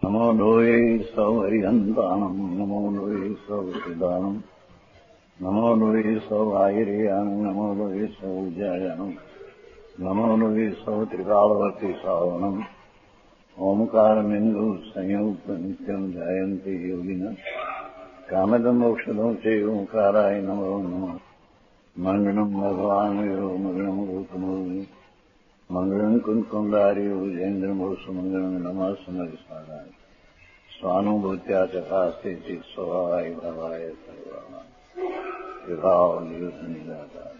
નમો લોહે સૌ હરિહંતાણમ નમો લોહે સૌ સિદાનમ નમો લોહે સૌ આયર્યાણમ નમો લોહે સૌ જયાણમ નમો લોહે સૌ ત્રિકાળવર્તી સાવણમ ઓમકારમિંદુ સંયુક્ત નિત્યમ જાયંતિ યોગિના કામદમ મોક્ષદમ છે ઓંકારાય નમો નમઃ મંગળમ ભગવાન વીરો મંગળમ ગૌતમો મંગળમ કુંકુંડાર્યો જૈન્દ્રમો સુમંગળમ નમઃ સમરિસાદાય સ્વાનુભૂત્યા ચકાસ્તે ચિત સ્વભાવાય ભાવાય સર્વાના વિભાવ નિયુત નિરાકાર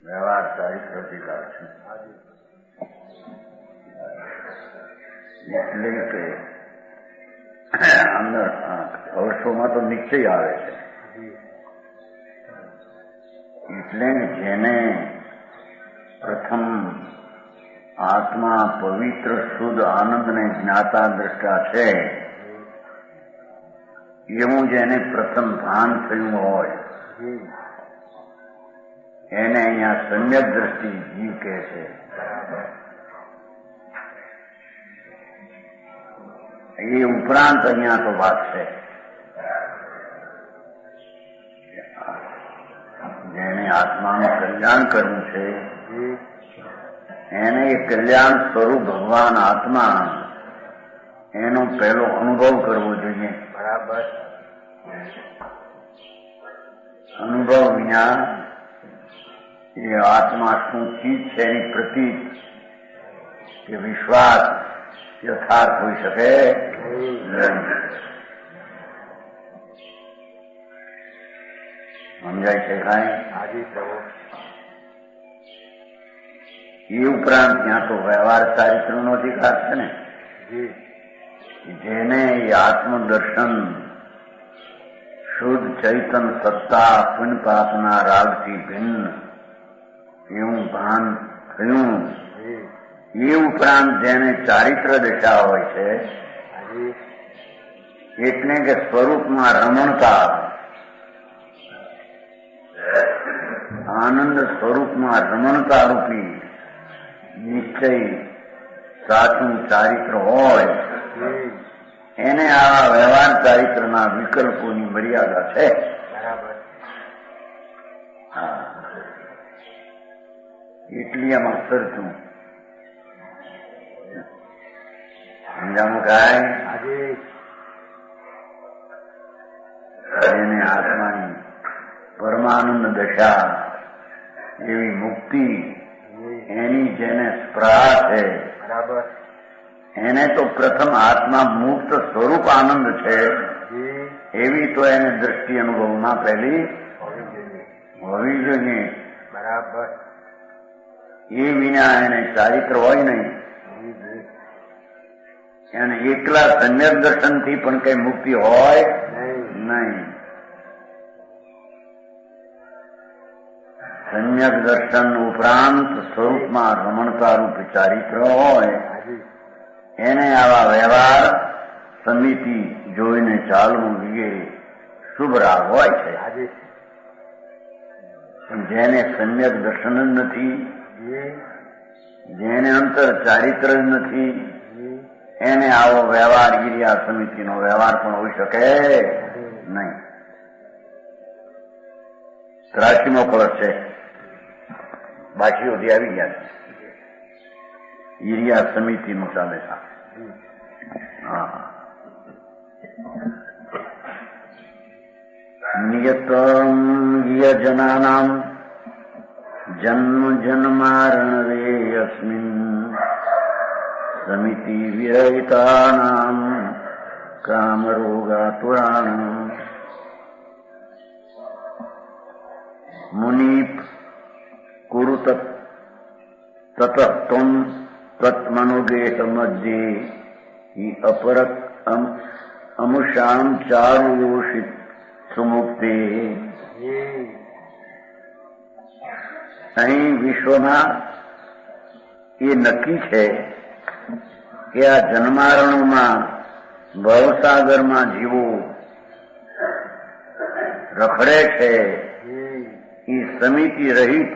વ્યવહાર ચારિત્ર અધિકાર છે. એટલે કે અંદર વર્ષોમાં તો નિશ્ચય આવે છે. એટલે જેને પ્રથમ આત્મા પવિત્ર શુદ્ધ આનંદને જ્ઞાતા દ્રષ્ટા છે એવું જેને પ્રથમ ભાન થયું હોય એને અહીંયા સમ્યક દ્રષ્ટિ જીવ કહે છે. એ ઉપરાંત અહીંયા તો વાત છે જેને આત્માનું કલ્યાણ કરવું છે એને એ કલ્યાણ સ્વરૂપ ભગવાન આત્મા એનો પહેલો અનુભવ કરવો જોઈએ. બરાબર. અનુભવ વિના એ આત્મા શું ચીજ છે એની પ્રતીક કે વિશ્વાસ યથાર્થ હોઈ શકે નહીં. સમજાય છે કાંઈ? હાજી પ્રભુ. એ ઉપરાંત ત્યાં તો વ્યવહાર ચારિત્રનો અધિકાર છે ને, જેને એ આત્મદર્શન શુદ્ધ ચૈતન સત્તા પુણ્ય પાપના રાગથી ભિન્ન એવું ભાન થયું. એ ઉપરાંત જેને ચારિત્ર દશા હોય છે એટલે કે સ્વરૂપમાં રમણતા, આનંદ સ્વરૂપમાં રમણતા રૂપી નિશ્ચય સાચું ચારિત્ર હોય એને આવા વ્યવહાર ચારિત્રના વિકલ્પોની મર્યાદા છે. બરાબર. હા, એટલી આમાં સરતું સમજાણું કાંઈ? એને આત્માની પરમાનંદ દશા એવી મુક્તિ એની જેને સ્પૃહા છે બરાબર એને તો પ્રથમ આત્મા મુક્ત સ્વરૂપ આનંદ છે એવી તો એને દ્રષ્ટિ અનુભવમાં પહેલી હોવી જોઈએ. બરાબર. એ વિના એને ચારિત્ર હોય નહીં. એને એકલા સમ્યક દર્શનથી પણ કઈ મુક્તિ હોય નહીં. સમ્યક દર્શન ઉપરાંત સ્વરૂપમાં રમણતા રૂપ ચારિત્ર હોય એને આવા વ્યવહાર સમિતિ જોઈને ચાલવું એ શુભ રાગ હોય છે. પણ જેને સમ્યક દર્શન જ નથી, જેને અંતર ચારિત્ર જ નથી, એને આવો વ્યવહાર ગિરિયા સમિતિનો વ્યવહાર પણ હોઈ શકે નહીં. 83મો કળશ છે. બાકી સુધી આવી ગયા છે. ગિરિયા સમિતિનું ચાલે છે. નિયતમ યજનાનામ જન્મ જન્મારણવે અસ્મિન સમિતિ વિરહિતાનામ કામરોગાતુરાણમ મુનિ કુરુ તતઃ ત્વમ તત્મનુગેહ મધ્યે હિ અપરક અમુષામ ચારુયોષિત સુમુક્તે. અહીં વિશ્વમાં એ નક્કી છે કે આ જન્મારણોમાં ભવસાગરમાં જીવો રખડે છે એ સમિતિ રહિત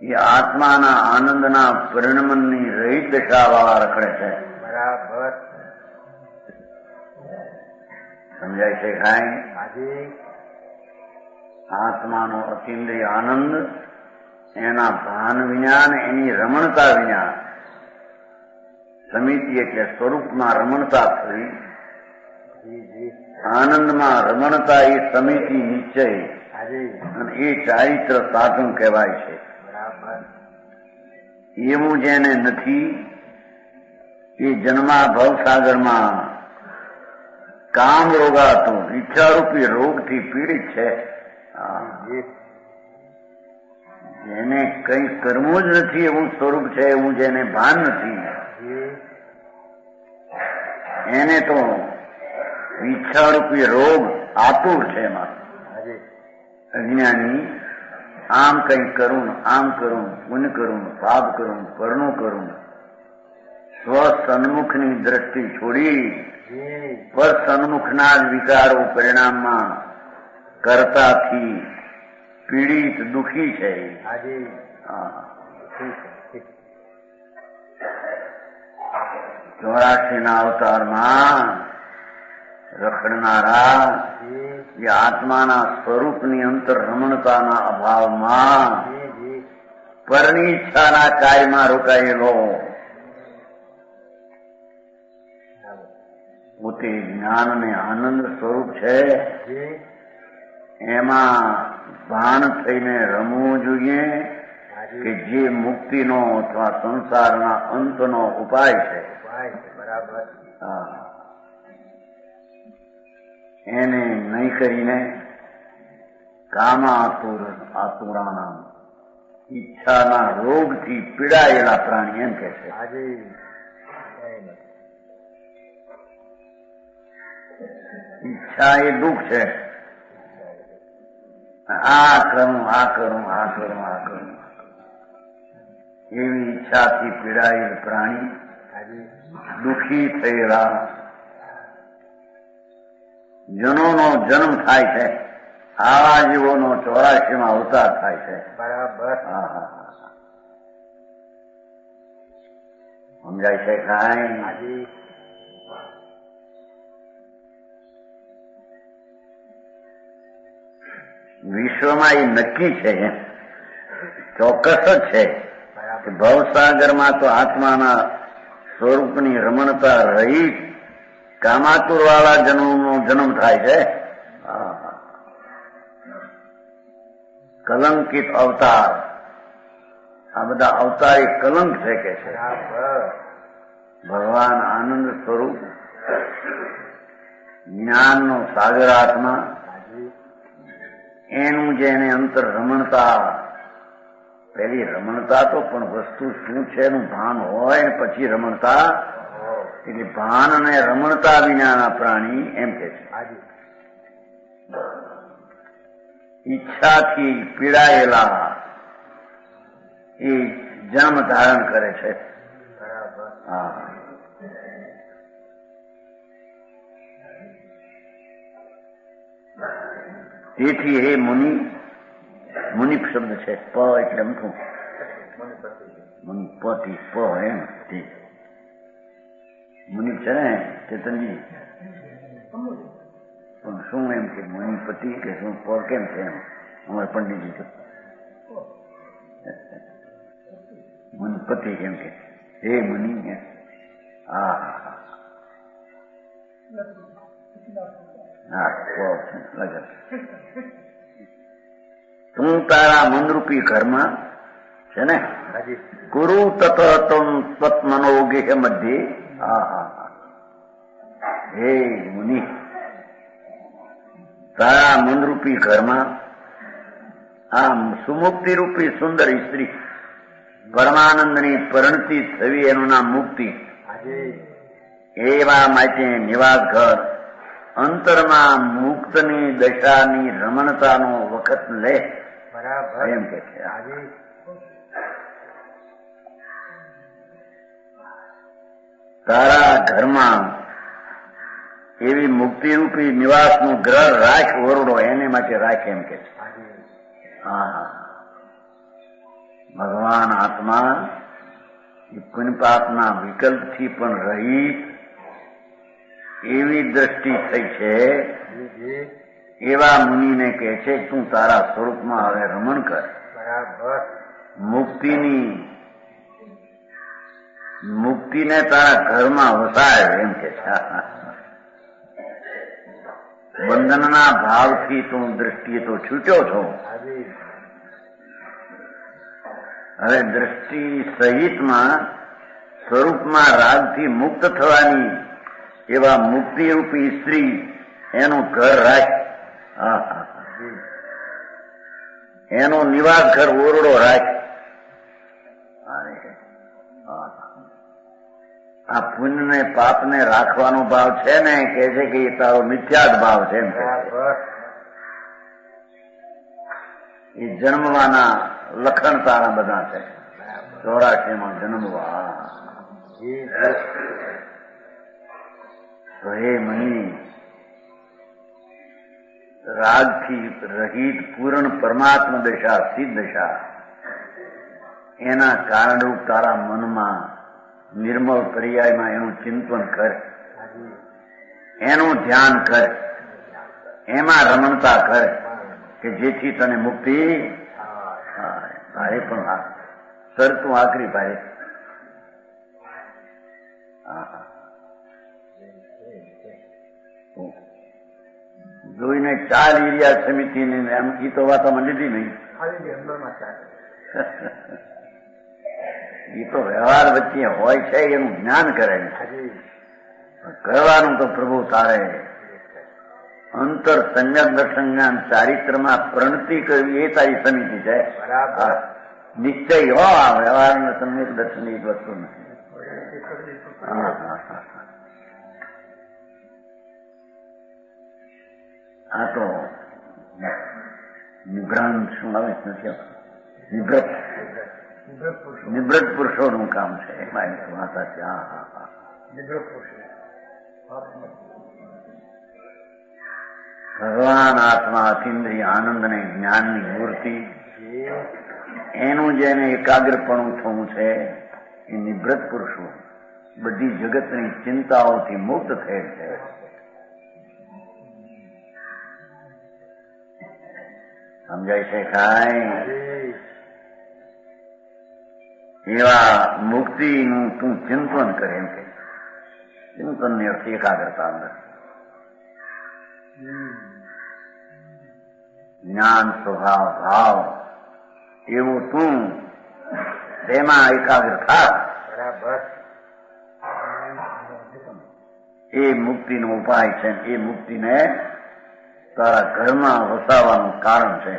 એ આત્માના આનંદના પરિણમનની રહિત દશાવાળા રખડે છે. બરાબર. સમજાય છે કાંઈ? હાજી. આત્માનો અતિન્દ્રિય આનંદ, એના ભાન વિના ને એની રમણતા વિના, સમિતિ એટલે સ્વરૂપમાં રમણતા થવી, આનંદમાં રમણતા એ સમિતિ નિશ્ચય, અને એ ચારિત્ર સાધન કહેવાય છે. એવું જેને નથી એ જન્મા ભવસાગરમાં કામ રોગાતું ઈચ્છારૂપી રોગથી પીડિત છે. જેને કઈ કરવું જ નથી એવું સ્વરૂપ છે, એવું જેને ભાન નથી, એને તો ઈચ્છારૂપી રોગ આતુર છે. એમાં અજ્ઞાની આમ કઈ કરું, આમ કરું, પુણ્ય કરું, પાપ કરું, પરનું કરું, સ્વ સન્મુખની દ્રષ્ટિ છોડી પર સન્મુખના જ વિચારો પરિણામમાં કરતાથી પીડિત દુઃખી છે. 84ના અવતારમાં રખડનારા એ આત્માના સ્વરૂપની અંતર રમણતાના અભાવમાં પરની ઈચ્છાના કાર્યમાં રોકાયેલો પોતે જ્ઞાન ને આનંદ સ્વરૂપ છે. એમાં ભાન થઈને રમવું જોઈએ કે જે મુક્તિનો અથવા સંસારના અંતનો ઉપાય છે. બરાબર. એને નહીં કરીને આતુરાના ઈચ્છાના રોગથી પીડાયેલા પ્રાણી એમ કે છે. ઈચ્છા એ દુઃખ છે. આ કરું, આ કરું, આ કરું, આ કરું, એવી ઈચ્છાથી પીડાયેલ પ્રાણી દુઃખી થયેલા જનોનો જન્મ થાય છે. આવા જીવોનો 84માં અવતાર થાય છે. બરાબર. સમજાય છે કાંઈ? વિશ્વમાં એ નક્કી છે, ચોક્કસ જ છે કે ભવસાગરમાં તો આત્માના સ્વરૂપની રમણતા રહી કામાતુર વાળા જન્મનો જન્મ થાય છે. કલંકિત અવતાર, આ બધા અવતાર એ કલંક છે કે છે. ભગવાન આનંદ સ્વરૂપ જ્ઞાનનો સાગર આત્મા, એનું જેને અંતર રમણતા, પેલી રમણતા તો પણ વસ્તુ શું છે એનું ભાન હોય પછી રમણતા, એટલે ભાન અને રમણતા વિનાના પ્રાણી એમ કે છે. ઈચ્છાથી પીડાયેલા એ જન્મ ધારણ કરે છે. તેથી હે મુનિ, મુનિ શબ્દ છે, પ એટલે અમથું મુનિપતિ, પ એમ મુનિ છે ને ચેતનજી, પણ શું એમ કે મુનિપતિ કે શું પ કેમ છે એમ અમારે પંડિતજી તો મુનિપતિ કેમ કે હે મુનિ. હા લગન તું તારા મનરૂપી ઘરમાં છે ને ગુરુ તત મનોગેહ મધ્યે. હે મુનિ, તારા મનરૂપી ઘરમાં આમ સુમુક્તિ રૂપી સુંદર સ્ત્રી પરમાનંદની પરિણતિ થવી એનું નામ મુક્તિ. એવા માટે નિવાસ ઘર અંતરમાં મુક્તની દશાની રમણતાનો વખત લે. બરાબર એમ કે છે. તારા ઘરમાં એવી મુક્તિરૂપી નિવાસનું ગ્રહ રાખ, ઓરડો એને માટે રાખ એમ કે છે. ભગવાન આત્મા પુણ્ય પાપના વિકલ્પથી પણ રહિત એવી દ્રષ્ટિ થઈ છે. એવા મુનિને કહે છે કે તું તારા સ્વરૂપમાં હવે રમણ કર. બરાબર. મુક્તિને તારા ઘરમાં વસાય એમ કે છે. બંધનના ભાવથી તું દ્રષ્ટિએ તો છૂટ્યો છો. હવે દ્રષ્ટિ સહિતમાં સ્વરૂપમાં રાગથી મુક્ત થવાની એવા મુક્તિરૂપી સ્ત્રી એનું ઘર રાખ. એનો નિવાસ ઘર ઓરડો રાખ. આ પુણ્ય ને પાપ ને રાખવાનો ભાવ છે ને કે છે કે એ તારો મિથ્યા જ ભાવ છે. એ જન્મવાના લખણ તારા બધા છે. 84 જન્મવા. તો હે મની, રાગથી રહિત પૂર્ણ પરમાત્મા દશા સિદ્ધ દશા એના કારણરૂપ તારા મનમાં નિર્મળ પર્યાયમાં એનું ચિંતન કર, એનું ધ્યાન કર, એમાં રમણતા કર કે જેથી તને મુક્તિ ભારે પણ શરતું આકરી ભારે. જોઈને 4 એરિયા સમિતિની એમ ઈ તો વાતોમાં લીધી નહીં. એ તો વ્યવહાર વચ્ચે હોય છે એનું જ્ઞાન કરે કરવાનું તો પ્રભુ તારે અંતર સંજ્ઞા દર્શન જ્ઞાન ચારિત્રમાં પ્રણતિ કરવી એ તારી સમિતિ છે. નિશ્ચય હો આ વ્યવહાર ને સમ્યક દર્શન એક વસ્તુ નથી. આ તો નિભ્રાંત શું આવે નથી, નિવૃત્ત પુરુષોનું કામ છે. એમાં વાતા છે. ભગવાન આત્મા અતિન્દ્રિય આનંદ અને જ્ઞાનની મૂર્તિ એનું જેને એકાગ્રપણું થવું છે એ નિવૃત્ત પુરુષો બધી જગતની ચિંતાઓથી મુક્ત થયેલ છે. સમજાય છે કાંઈ? એવા મુક્તિનું તું ચિંતન કરે એમ કે ચિંતનની અર્થ એકાગ્રતા અંદર જ્ઞાન સ્વભાવ ભાવ એવું તું તેમાં એકાગ્ર થા. બરાબર. એ મુક્તિનો ઉપાય છે. એ મુક્તિને તારા ઘરમાં વસાવવાનું કારણ છે.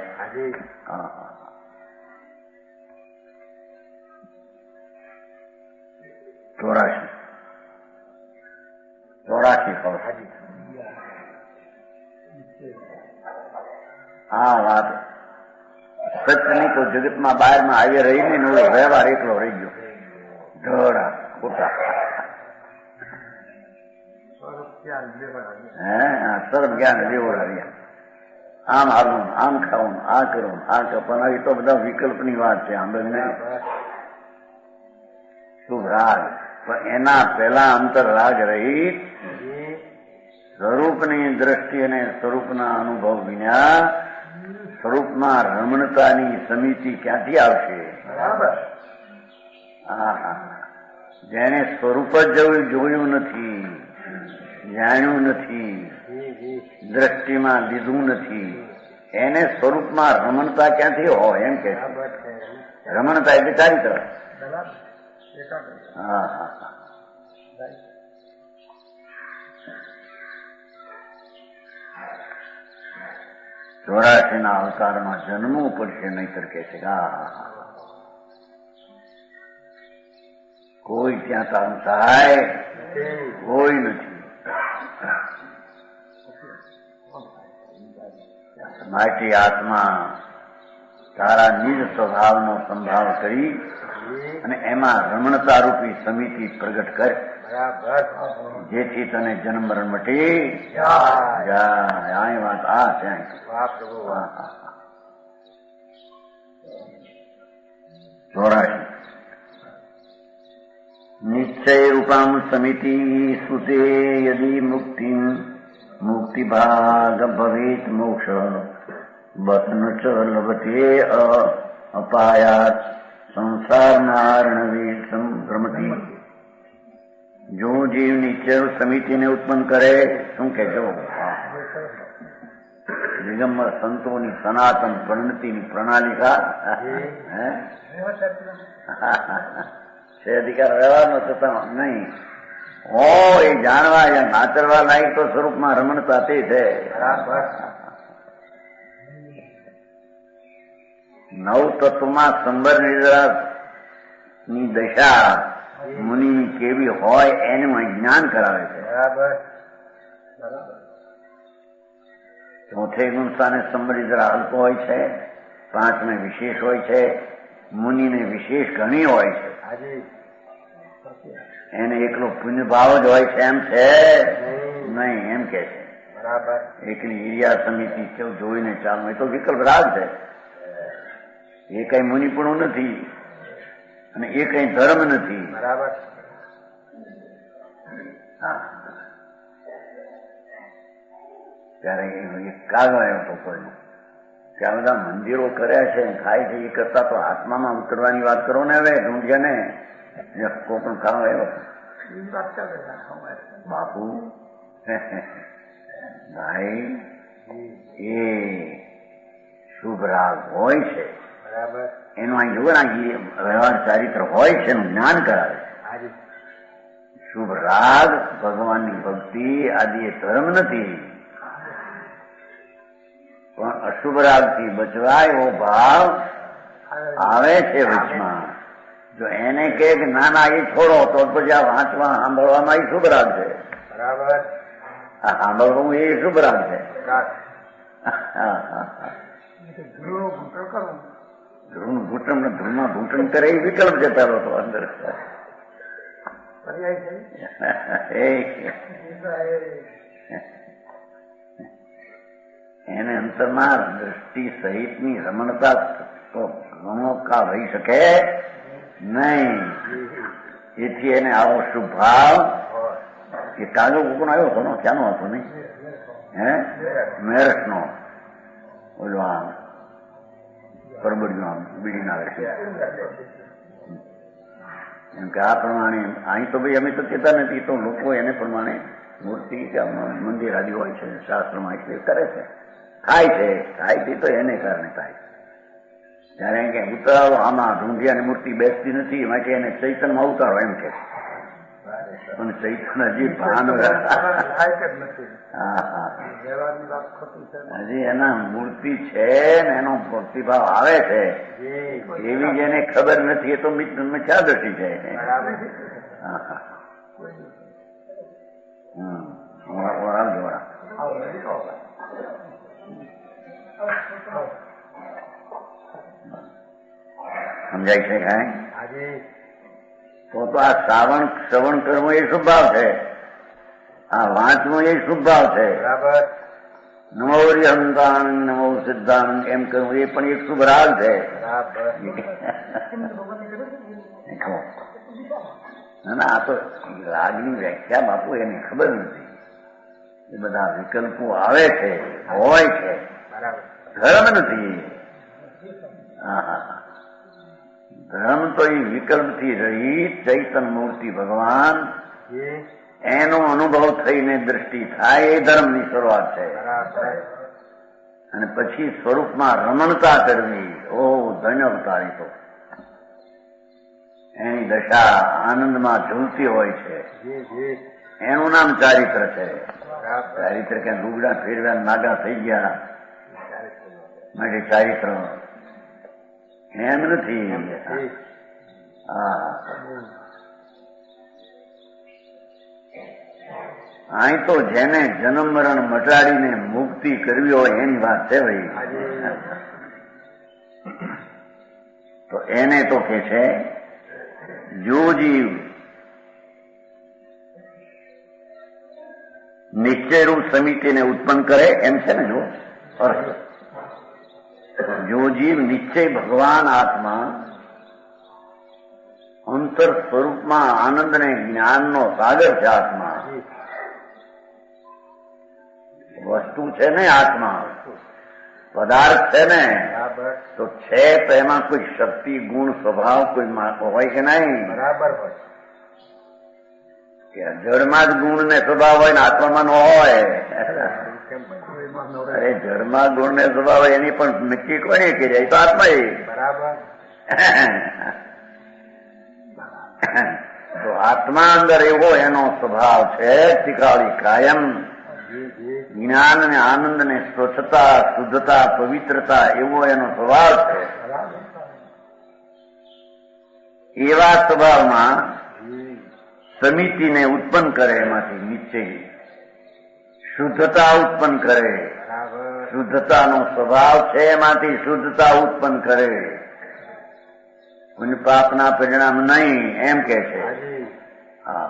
ચોરાશી કહો. આ વાત સચની તો જગતમાં બહારમાં આવી રહી ને વ્યવહાર એકલો રહી ગયો. ઢળા ખોટા સરળ જ્ઞાન લેવડાવ્યા. આમ આવવું, આમ ખાવું, આ કરવું, આ પણ એ તો બધા વિકલ્પની વાત છે. આંબેને શુભ રાગ પણ એના પહેલા અંતર રાગ રહિત સ્વરૂપની દ્રષ્ટિ અને સ્વરૂપના અનુભવ વિના સ્વરૂપમાં રમણતાની સમિતિ ક્યાંથી આવશે? જેને સ્વરૂપ જ જોયું નથી, જાણ્યું નથી, દ્રષ્ટિમાં લીધું નથી, એને સ્વરૂપમાં રમણતા ક્યાંથી હોય એમ કે રમણતા એટલે ચારિત્ર. ચોરાશીના અવતારમાં જન્મવું પડશે, નહીતર કે છે કોઈ ત્યાં તારું સહાય કોઈ નથી. માટે આત્મા તારા નિજ સ્વભાવનો સંભાવ કરી અને એમાં રમણતા રૂપી સમિતિ પ્રગટ કર, જેથી તને જન્મ મરણ મટી જાય. વાત આ છે. નિશ્ચય રૂપામ સમિતિ સુતે યદિ મુક્તિભાગ ભવેત મોક્ષ બતન ચ લભતે અપાયાત સંસારનાર્ણવે સંભ્રમતી. જો જીવ નિશ્ચય સમિતિને ઉત્પન્ન કરે, શું કહેજો, દિગંબર સંતોની સનાતન પ્રણતિની પ્રણાલિકા છે. અધિકાર વ્યવહારનો છતાં નહીં હોય જાણવા યા નાચરવા લાયક તો સ્વરૂપમાં રમણતા તે છે. નવ તત્વમાં સંબર નિદ્રાની દશા મુનિની કેવી હોય એનું જ્ઞાન કરાવે છે. ચોથે ગુણસ્થાને સંબર નિદ્રા અલ્પ હોય છે, પાંચમે વિશેષ હોય છે, મુનિને વિશેષ ઘણી હોય છે. એને એકલો પુણ્યભાવ જ હોય છે એમ છે નહીં, એમ કે છે. એકલી ઈર્યા સમિતિ કેવું જોઈને ચાલવું એ તો વિકલ્પ રાગ છે. એ કઈ મુનિપણું નથી અને એ કઈ ધર્મ નથી. ત્યારે એક કાગળ આવ્યો હતો કોઈ કે આ બધા મંદિરો કર્યા છે ખાય છે, એ કરતા તો આત્મામાં ઉતરવાની વાત કરો ને. હવે ઢૂંઢ્યા ને કોઈ પણ કામ આવ્યો બાપુ ભાઈ એ શુભ રાગ હોય છે એનું અહીં જુઓ વ્યવહાર ચારિત્ર હોય છે એનું જ્ઞાન કરાવે. શુભ રાગ ભગવાનની ભક્તિ આદિ એ ધર્મ નથી, પણ અશુભ રાગથી બચવા એવો ભાવ આવે છે વચમાં. જો એને કે ના ના એ છોડો તો પછી આ વાંચવા સાંભળવામાં એ શુભ રાગ છે. આ સાંભળવું એ શુભ રાગ છે. ધ્રુવનું ઘૂંટણ ને ધ્રુવમાં ઘૂંટણ કરે એ વિકલ્પ છે પેલો તો અંદર. એને અંતરમાં દ્રષ્ટિ સહિતની રમણતા તો ગણોકા રહી શકે નહીં. એથી એને આવો શુભ ભાવ એ કાગળ કોકનો આવ્યો હતો ક્યાંનો હતો નહીં મેરઠ નો ઓલો આમ પરબડિયું આમ બીડી ના છે. એમ કે આ પ્રમાણે અહીં તો ભાઈ અમે તો કહેતા નથી, તો લોકો એને પ્રમાણે મૂર્તિ કે મંદિર આદિ હોય છે શાસ્ત્રમાં એટલે કરે છે, થાય છે. થાય છે તો એને કારણે થાય. જયારે કે ઉતારો આમાં ઢૂંઢિયાની મૂર્તિ બેસતી નથી માટે એને ચૈતનમાં ઉતારો એમ કે. પણ ચૈતન હજી ભાન હજી એના મૂર્તિ છે ને એનો ભક્તિભાવ આવે છે એવી જેને ખબર નથી એ તો મિથ્યા દ્રષ્ટિ છે. સમજાય છે કાંઈ? તો આ શ્રવણ કરવું એ શુભ ભાવ છે, આ વાંચવું એ શુભ ભાવ છે. નમો હરિહંતાન નમો સિદ્ધાનંદ એમ કરવું એ પણ એક શુભ રાગ છે. ના આ તો રાગની વ્યાખ્યા બાપુ એને ખબર નથી. એ બધા વિકલ્પો આવે છે, હોય છે, ધર્મ નથી. ધર્મ તો એ વિકલ્પથી રહિત ચૈતન મૂર્તિ ભગવાન એનો અનુભવ થઈને દ્રષ્ટિ થાય એ ધર્મની શરૂઆત છે. અને પછી સ્વરૂપમાં રમણતા કરવી, ઓ ધન્ય અવતારી તો એની દશા આનંદમાં ઝૂલતી હોય છે. એનું નામ ચારિત્ર છે. ચારિત્ર ક્યાં લુગડા ફેરવ્યા નાગા થઈ ગયા માટે ચારિત્ર એમ નથી. અહીં તો જેને જન્મ મરણ મટાડીને મુક્તિ કરવી હોય એની વાત છે ભાઈ. તો એને તો કે છે જો જીવ નિશ્ચયરૂપ સમિતિને ઉત્પન્ન કરે એમ છે ને. જો જીવ નિશ્ચય ભગવાન આત્મા અંતર સ્વરૂપમાં આનંદ ને જ્ઞાનનો સાગર છે આત્મા. વસ્તુ છે ને આત્મા, પદાર્થ છે ને, બરાબર તો છે તો એમાં કોઈ શક્તિ ગુણ સ્વભાવ કોઈ હોય કે નહીં? બરાબર હોય. જળમાં જ ગુણ ને સ્વભાવ હોય ને આત્મામાં ન હોય. કેમ બધું એમાં ન રહે? અરે જળમાં ગુણ ને સ્વભાવ હોય એની પણ નક્કી કોને કે જાય? તો આત્મા એ. બરાબર. તો આત્મા અંદર એવો એનો સ્વભાવ છે શીખાડી કાયમ જી જી જ્ઞાન ને આનંદ ને સ્વચ્છતા શુદ્ધતા પવિત્રતા એવો એનો સ્વભાવ છે. બરાબર. એવા સ્વભાવમાં જી સમિતિને ઉત્પન્ન કરે, એમાંથી નિશ્ચય શુદ્ધતા ઉત્પન્ન કરે. બરાબર. શુદ્ધતાનો સ્વભાવ છે એમાંથી શુદ્ધતા ઉત્પન્ન કરે. કોઈ પાપના પરિણામ નહીં એમ કે છે. હાજી. હા,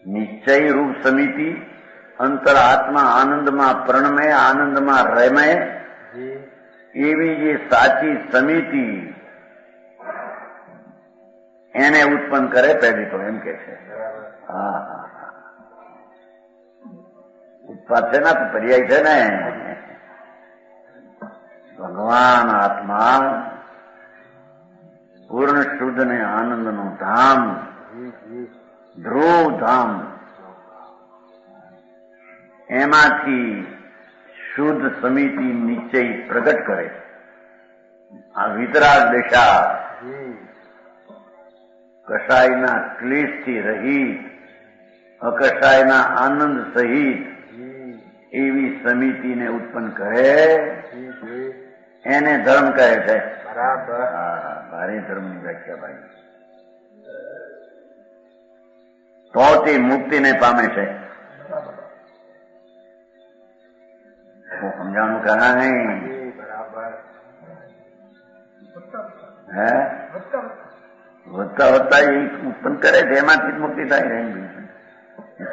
નિશ્ચય રૂપ સમિતિ અંતર આત્મા આનંદમાં પ્રણમે આનંદમાં રમે જી એવી જે સાચી સમિતિ એને ઉત્પન્ન કરે પહેલી તો એમ કે છે. બરાબર. હા હા હા, ઉત્પાદ છે ને, પર્યાય છે ને. ભગવાન આત્મા પૂર્ણ શુદ્ધ ને આનંદનું ધામ, જી જી ધ્રુવ ધામ, એમાંથી શુદ્ધ સમિતિ નિશ્ચય પ્રગટ કરે. આ વિતરાગ દશા જી કષાયના ક્લેશથી રહિત અકષાયના આનંદ સહિત જી એવી સમિતિને ઉત્પન્ન કરે, જી જી એને ધર્મ કહે છે. બરાબર. હા, ભારે ધર્મની વ્યાખ્યા ભાઈ. તો તે મુક્તિને પામે છે. હું સમજાણું કહા નહીં? જી બરાબર. હે વધતા વધતા એ ઉત્પન્ન કરે છે, એમાંથી જ મુક્તિ થાય રહે.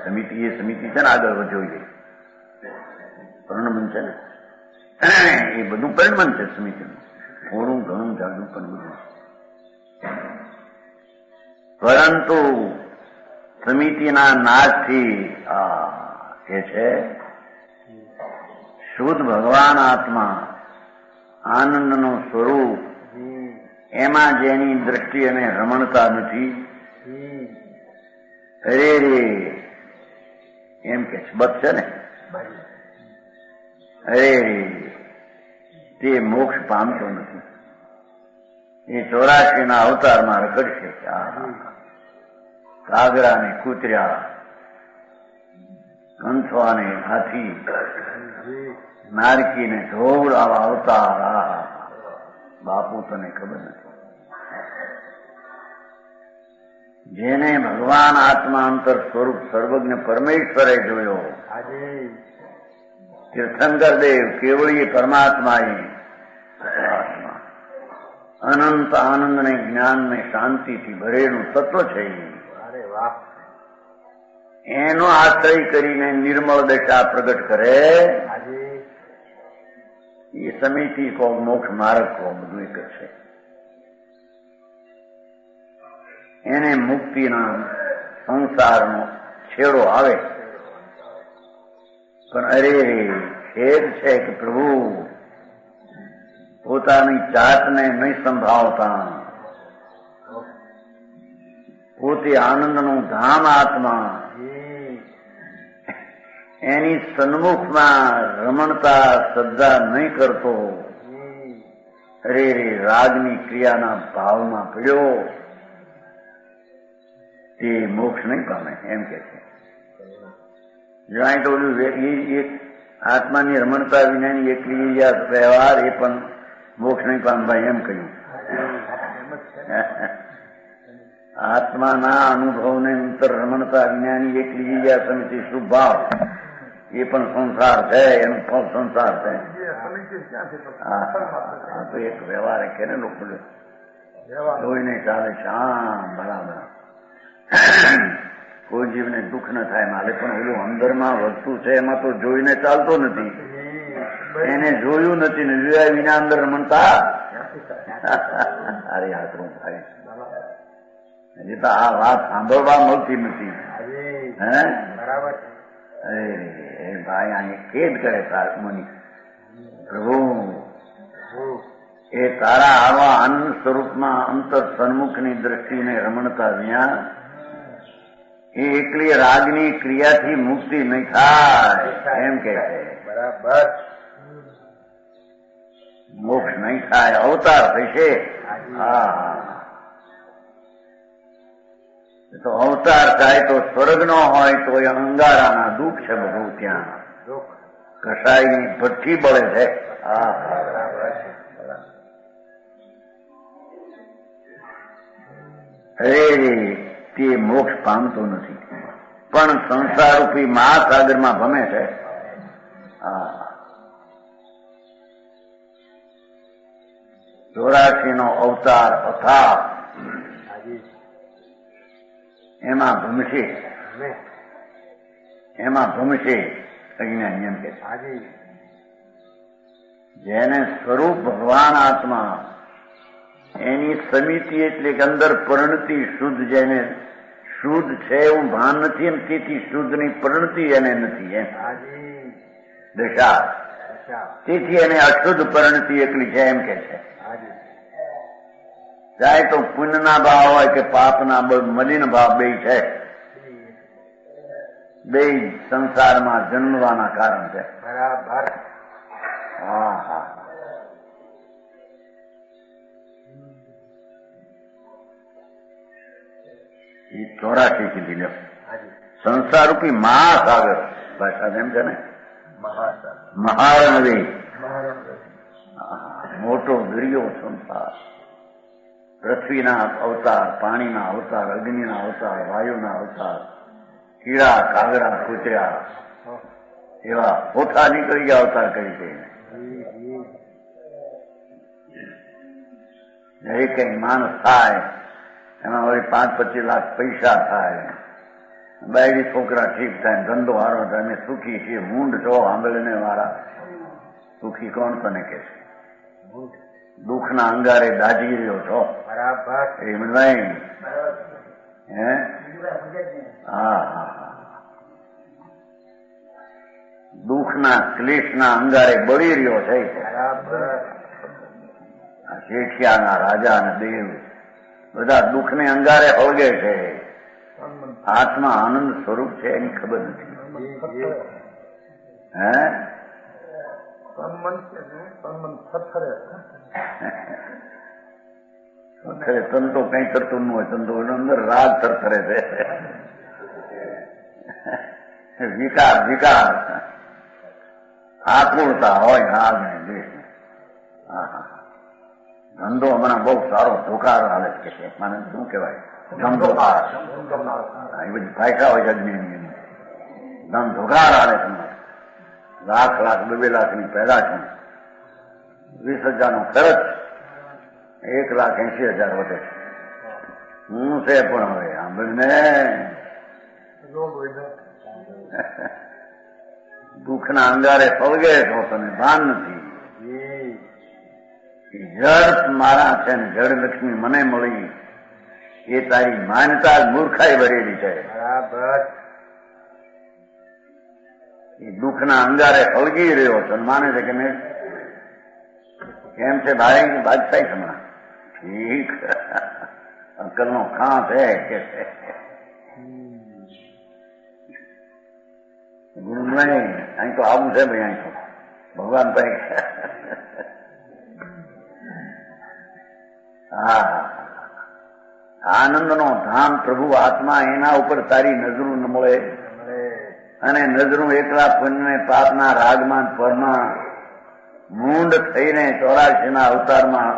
સમિતિ એ સમિતિ છે ને, આગળ વધ્યો એ પરિણમન છે ને, એ બધું પરિણમન છે સમિતિનું. થોડું ઘણું જાડું પણ બધું. પરંતુ સમિતિના નાશથી કે છે શુદ્ધ ભગવાન આત્મા આનંદનું સ્વરૂપ, જી એમાં જેની દ્રષ્ટિ અને રમણતા નથી, જી અરે રે એમ કે બસ છે ને, ભાઈ. અરે રે તે મોક્ષ પામતો નથી. એ 84 ના અવતારમાં રખડશે. કાગડા ને કૂતર્યા, કંથવા ને હાથી, જી નારકી ને ઢોળ, આવા અવતાર. બાપુ તને ખબર નથી. જેને ભગવાન આત્મા અંતર સ્વરૂપ સર્વજ્ઞ પરમેશ્વરે જોયો, હાજી તીર્થંકર દેવ કેવળીય પરમાત્માએ અનંત આનંદ ને જ્ઞાન ને શાંતિથી ભરેલું તત્વ છે. અરે વાહ. એનો આશ્રય કરીને નિર્મળ દશા પ્રગટ કરે. હાજી એ સમિતિ કો મોક્ષ માર્ગ કો બધું એક જ છે. એને મુક્તિના સંસારનો છેડો આવે, પણ અરે ખેદ છે કે પ્રભુ પોતાની જાતને નહીં સંભાળતા, પોતે આનંદનું ધામ આત્મા, જી એની સન્મુખમાં રમણતા શ્રદ્ધા નહીં કરતો, જી અરે રાગની ક્રિયાના ભાવમાં પડ્યો, તે મોક્ષ નહીં પામે એમ કે છે. જાણે તો ઓલું એક આત્માની રમણતા વિનાની એકલી વ્યવહાર એ પણ મોક્ષ નહીં પામભાઈ એમ કહ્યું. આત્માના અનુભવને અંતર રમણતા વિનાની એકલી સમિતિ શુભ ભાવ એ પણ સંસાર છે, એનું ફળ સંસાર છે. હા તો એક વ્યવહાર કે ને લોકો જોઈને ચાલે છે. હા બરાબર. કોઈ જીવને દુઃખ ન થાય મારે, પણ ઓલું અંદરમાં વસ્તુ છે એમાં તો જોઈને ચાલતો નથી. એને જોયું નથી ને જોયા વિના અંદર રમણતા અરે હાથરું થાય હજી તો આ વાત સાંભળવા મળતી નથી. હે બરાબર. અરે ભાઈ અહીં ખેદ કરે આત્મની પ્રભુ એ તારા આવા આનંદ સ્વરૂપમાં અંતર સન્મુખની દ્રષ્ટિને રમણતા જ્યાં એ એકલી રાગની ક્રિયાથી મુક્તિ નહીં થાય એમ કે છે. બરાબર. મોક્ષ નહીં થાય, અવતાર થશે. હા તો અવતાર થાય તો સ્વર્ગ નો હોય તો એ અંગારાના દુઃખ છે બધું ત્યાં. કસાઈની ભઠ્ઠી બળે છે. તે મોક્ષ પામતો નથી પણ સંસારરૂપી મહાસાગરમાં ભમે છે. ચોરાશીનો અવતાર અથા એમાં ભમશે અજ્ઞાની એમ કે છે. જેને સ્વરૂપ ભગવાન આત્મા એની સમિતિ એટલે કે અંદર પરિણતિ શુદ્ધ, જેને શુદ્ધ છે એવું ભાન નથી એમ તેથી શુદ્ધની પરિણતિ એને નથી એમ દશા, તેથી એને અશુદ્ધ પરિણતિ એકલી છે એમ કે છે. ચાહે તો પુણ્યના ભાવ હોય કે પાપના મલિન ભાવ બે છે, બે સંસારમાં જન્મવાના કારણ છે. બરાબર. હા હા એ 84 કીધી લ્યો. સંસારરૂપી મહાસાગર ભાષા એમ છે ને, મહાનદી મોટો દરિયો સંસાર. પૃથ્વીના અવતાર, પાણીના અવતાર, અગ્નિના અવતાર, વાયુના અવતાર, કીડા કાગડા કૂતરા એવા પોઠા નીકળી ગયા અવતાર કરી છે. એ કઈ માણસ થાય એમાં વળી 5-25 લાખ પૈસા થાય, બાયડી છોકરા ઠીક થાય, ધંધો હારો થાય, અમે સુખી છીએ. મૂંડ છો આંબળીને વાળા, સુખી કોણ તને કે છે? દુઃખના અંગારે દાજી રહ્યો છો. બરાબર. એમ નહીં. હે હા હા દુઃખના ક્લેશના અંગારે બળી રહ્યો છે. શેઠિયાના રાજા અને દેવ બધા દુઃખને અંગારે હળગે છે. આત્મા આનંદ સ્વરૂપ છે એની ખબર નથી. હે થરથરે તન તો કઈ કરતું ન હોય, તન તો અંદર રાગ થરથરે છે. વિકાર આકુળતા હોય રાગ ને દેશ. ધંધો હમણાં બહુ સારો ધોકાર હાલે છે. મને શું કહેવાય? ધમધોકાર. એ બધી ભાષા હોય અગ્નિની. ધમધોકાર હાલે તમારે. લાખ 2 લાખની પહેલા છે, 20,000નો ખર્ચ, 1,80,000 વધે. હું છે પણ હવે સાંભળને દુઃખના અંગારે ફળગે છો, તને ભાન નથી. જળ મારા છે ને જળ લક્ષ્મી મને મળી એ તારી માન્યતા મૂર્ખાઈ ભરેલી છે. બરાબર. એ દુઃખના અંગારે ફળગી રહ્યો છે, માને છે કે મેં કેમ છે ભાઈ બાદશાહી હમણાં ઠીક અંકલનો ખાં છે કે ગુરુ નહીં, અહીં તો આવું છે ભાઈ, અહીં તો ભગવાન ભાઈ. હા આનંદનો ધામ પ્રભુ આત્મા, એના ઉપર તારી નજરું ન મળે અને નજરું એકલા પુણ્ય પાપના રાગમાં પરમાં મૂંડ થઈને 84ના અવતારમાં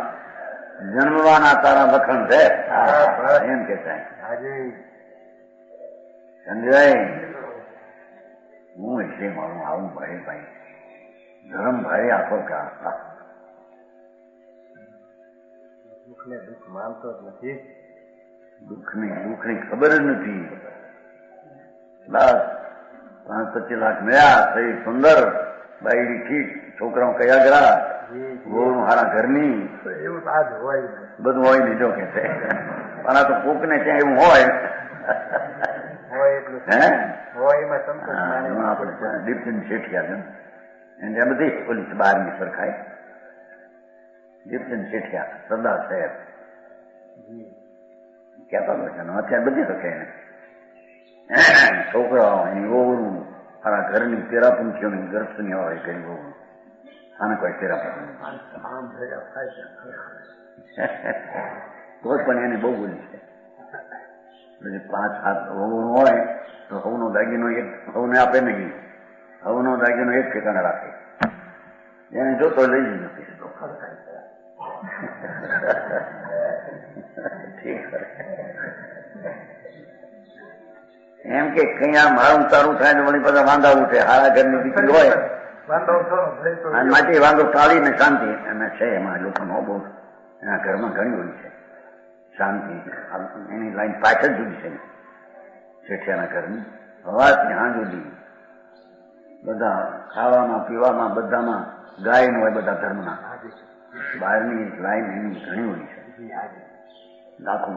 જન્મવાના તારા લખણ છે એમ કે સમજાય. હું એટલે મારું આવું ભાઈ ભાઈ ધર્મ ભાઈ આખો કા દુઃખને દુઃખ માનતો જ નથી. દુઃખની ખબર જ નથી. બસ 5-25 લાખ મળ્યા, સહી સુંદર બાયડી ઠીક, છોકરાઓ કયા ગરા, ગોળું હારા ઘરની, એવું તો આજ હોય ને. બધું હોય ને જો કે છે. પણ આ તો કોક ને ત્યાં એવું હોય હોય એટલું હે હોય એમાં સંતોષ માને. આપણે દીપચંદ શેઠિયા છે એને આ બધી પોલીસ બહારની સરખાય. દીપચંદ શેઠિયા સરદાર સાહેબ કહેતા હોય છે અત્યારે બધી શકે એને છોકરાઓ એની ઓવરું સારા ઘરની તેરાપંખીઓની ગર્ભની હોય કઈ બહુ આને કોઈ તેરાપંખી આમ ભેગા થાય છે. તો પણ એને બહુ બોલી છે. પછી 5-7 હવનું હોય તો હવનો દાગીનો એક હવને આપે નહીં, હવનો દાગીનો એક ઠેકાણે રાખે, એને જોતો લઈ જ નથી. એમ કે કયા મારું તારું થાય ને વળી પાછા વાંધા ઉઠે. હારા ઘરની દીકરી હોય અને માટે વાંધો ટાળીને શાંતિ અને છે એમાં લોકોનો બહુ એના ઘરમાં ઘણી હોય છે શાંતિ. એની લાઈન પાછળ જુદી છે શેઠિયાના ઘરની હવાથી હા જુદી. બધા ખાવામાં પીવામાં બધામાં ગાય હોય, બધા ધર્મના. બહારની લાઈન એની ઘણી હોય છે લાખો.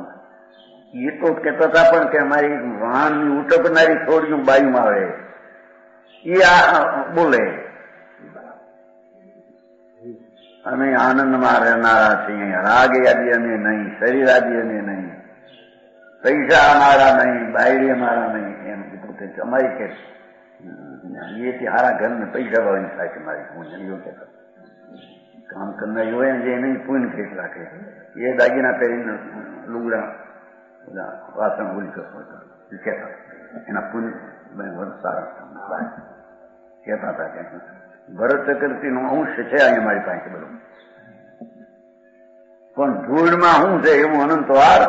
એ તો કહેતા હતા પણ કે અમારી વાહનની ઉટકનારી થોડીયું બાયુમાં આવે એ આ બોલે. અમે આનંદમાં રહેનારા છીએ, રાગ યાદી અમે નહીં, શરીર આદિ અમે નહીં, પૈસા અમારા નહીં, બાયડી અમારા નહીં. એમ કીધું અમારી કે એથી હારા ઘરને પૈસા વાળી થાય છે મારી. હું એવું કહેતો કામ કરનારી હોય ને જે નહીં પૂન ખેત રાખે એ દાગીના પહેરીને લુગડા બધા વાસણ ઓલી કહેતા એના પૂન સારા કહેતા હતા કે ભરત ચક્રવર્તી નો અંશ છે અહીંયા મારી પાસે બધું. પણ ધૂળમાં શું છે એવું અનંતવાર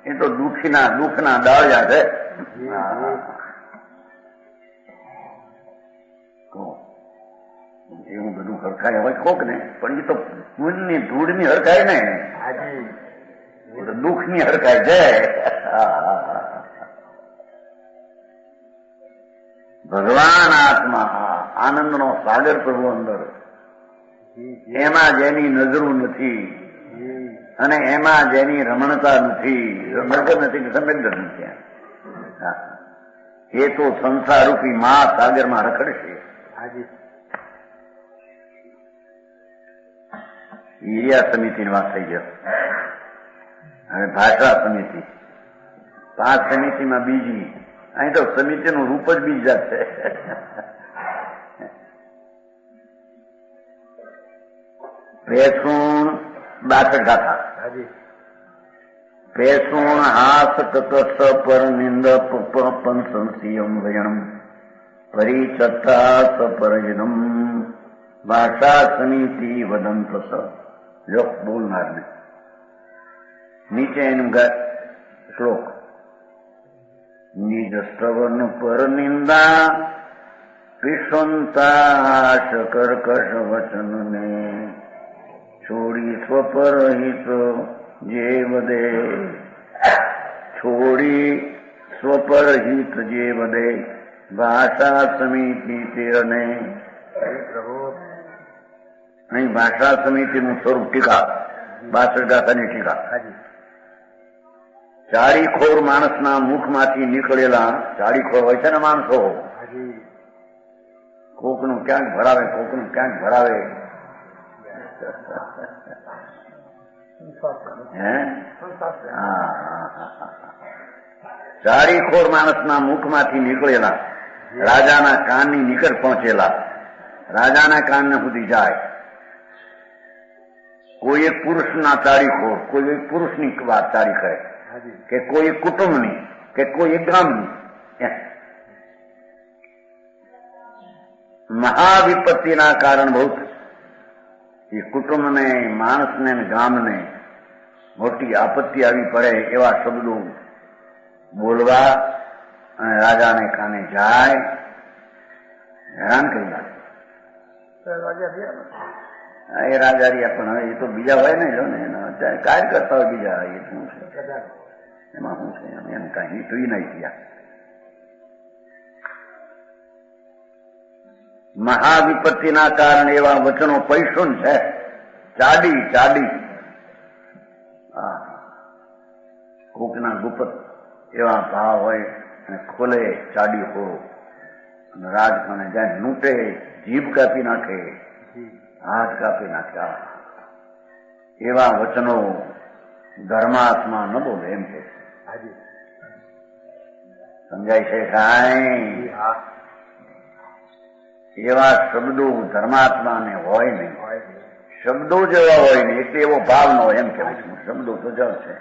એ તો દુઃખના દાળિયા છે. એવું બધું હરખાય હોય કોક ને, પણ એ તો પૂનની ધૂળની હરખાય ને, દુઃખની હરખાય છે. ભગવાન આત્મા આનંદનો સાગર પ્રભુ અંદર, એમાં જેની નજરું નથી અને એમાં જેની રમણતા નથી, નજર નથી, સંવેદન નથી, એ તો સંસારરૂપી મા સાગરમાં રખડશે. ઈરિયા સમિતિની વાત થઈ ગયો. હવે ભાષા સમિતિ, 5 સમિતિમાં બીજી. અહીં તો સમિતિનું રૂપ જ બીજા છે. ભેસુણ 62 ગાથા. ભેસુણ હાસ કકસ પર નિંદ પંસંસિયમ વયણમ પરિચત્તા સપરજનમ ભાષા સમિતિ વદંત સ. જો બોલનાર ને નીચે એનું શ્લોક. નિજ શ્રવણ પર નિંદા વિષંતા કર્કશ વચન ને છોડી સ્વપરહિત જે વધે, છોડી સ્વપરહિત જે વધે ભાષા સમિતિ તેરને. અહીં ભાષા સમિતિનું સ્વરૂપ ટીકા, 62 ગાથાની ટીકા. ચાડીખોર માણસના મુખમાંથી નીકળેલા, ચાડીખોર હોય છે ને માણસો, કોકનું ક્યાંક ભરાવે, કોકનું ક્યાંક ભરાવે. ચાડીખોર માણસના મુખમાંથી નીકળેલા, રાજાના કાનની નિકટ પહોંચેલા, રાજાના કાન સુધી જાય. કોઈ એક પુરુષના ચાડીખોર, કોઈ એક પુરુષની વાત ચાડી કરે, કે કોઈ કુટુંબની, કે કોઈ એક ગામની. મહાવિપત્તિના કારણભૂત એ કુટુંબને, માણસને, ગામને મોટી આપત્તિ આવી પડે એવા શબ્દો બોલવા અને રાજાને કાને જાય, હેરાન કરી નાખે. એ રાજારિયા પણ હવે એ તો બીજા હોય ને, જો ને અત્યારે કાર્ય કરતા હોય બીજા, એ શું છે એમાં શું છે, એમ કઈ જોઈ નહીં થયા. મહાવિપત્તિના કારણે એવા વચનો પૈસું છે. ચાડી ચાડી કોકના ગુપત એવા ભાવ હોય અને ખોલે ચાડી હો અને રાજકારણે જાય લૂંટે, જીભ કાપી નાખે, હાથ કાપી નાખ્યા. એવા વચનો ધર્માત્મા ન બોલે એમ કે સમજાય છે કાંઈ? એવા શબ્દો ધર્માત્માને હોય નહીં. શબ્દો જેવા હોય ને એટલે એવો ભાવ ન હોય એમ કહેવાય છે. શબ્દો તો જળ છે.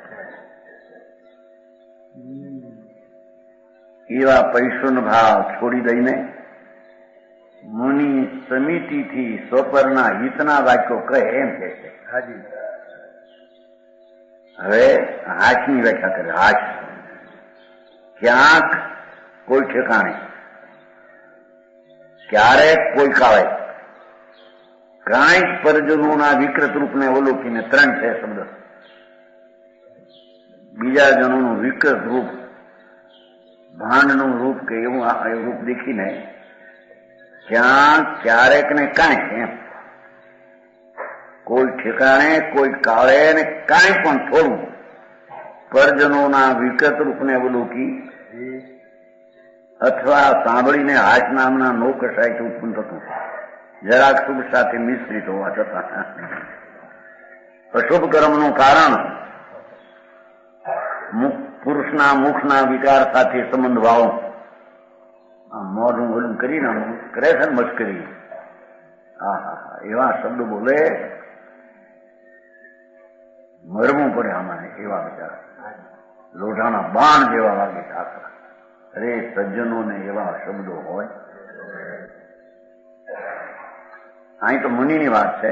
એવા પૈસુન ભાવ છોડી દઈને મુનિ સમિતિથી સ્વપરના હિતના વાક્યો કહે એમ કે છે. હવે હાથની વ્યાખ્યા કરે. હાથ ક્યાંક કોઈ ઠેકાણે, ક્યારેક કોઈ કાળે, કાંઈક પરજનોના વિકૃત રૂપને અવલોકીને. ત્રણ છે શબ્દ. બીજા જનોનું વિકૃત રૂપ, ભાંડનું રૂપ કે એવું રૂપ દેખીને ક્યાંક, ક્યારેક ને કાંઈક એમ કોઈ ઠેકાણે, કોઈ કાળે ને કાંઈ પણ થોડું પરજનોના વિકૃત રૂપને અવલોકી અથવા સાંભળીને હાથ નામના નો કસાય ઉત્પન્ન થતું, જરાક શુભ સાથે મિશ્રિત હોવા છતાં. અશુભ કર્મનું કારણ પુરુષના મુખના વિકાર સાથે સંબંધ ભાવ. મોઢું ઓલું કરીને કરે છે ને મસ્કરી. એવા શબ્દો બોલે, મરવું પડે આમાં. એવા બિચારા લોઢાના બાણ જેવા વાગે આખા. અરે સજ્જનોને એવા શબ્દો હોય. અહીં તો મુનિની વાત છે.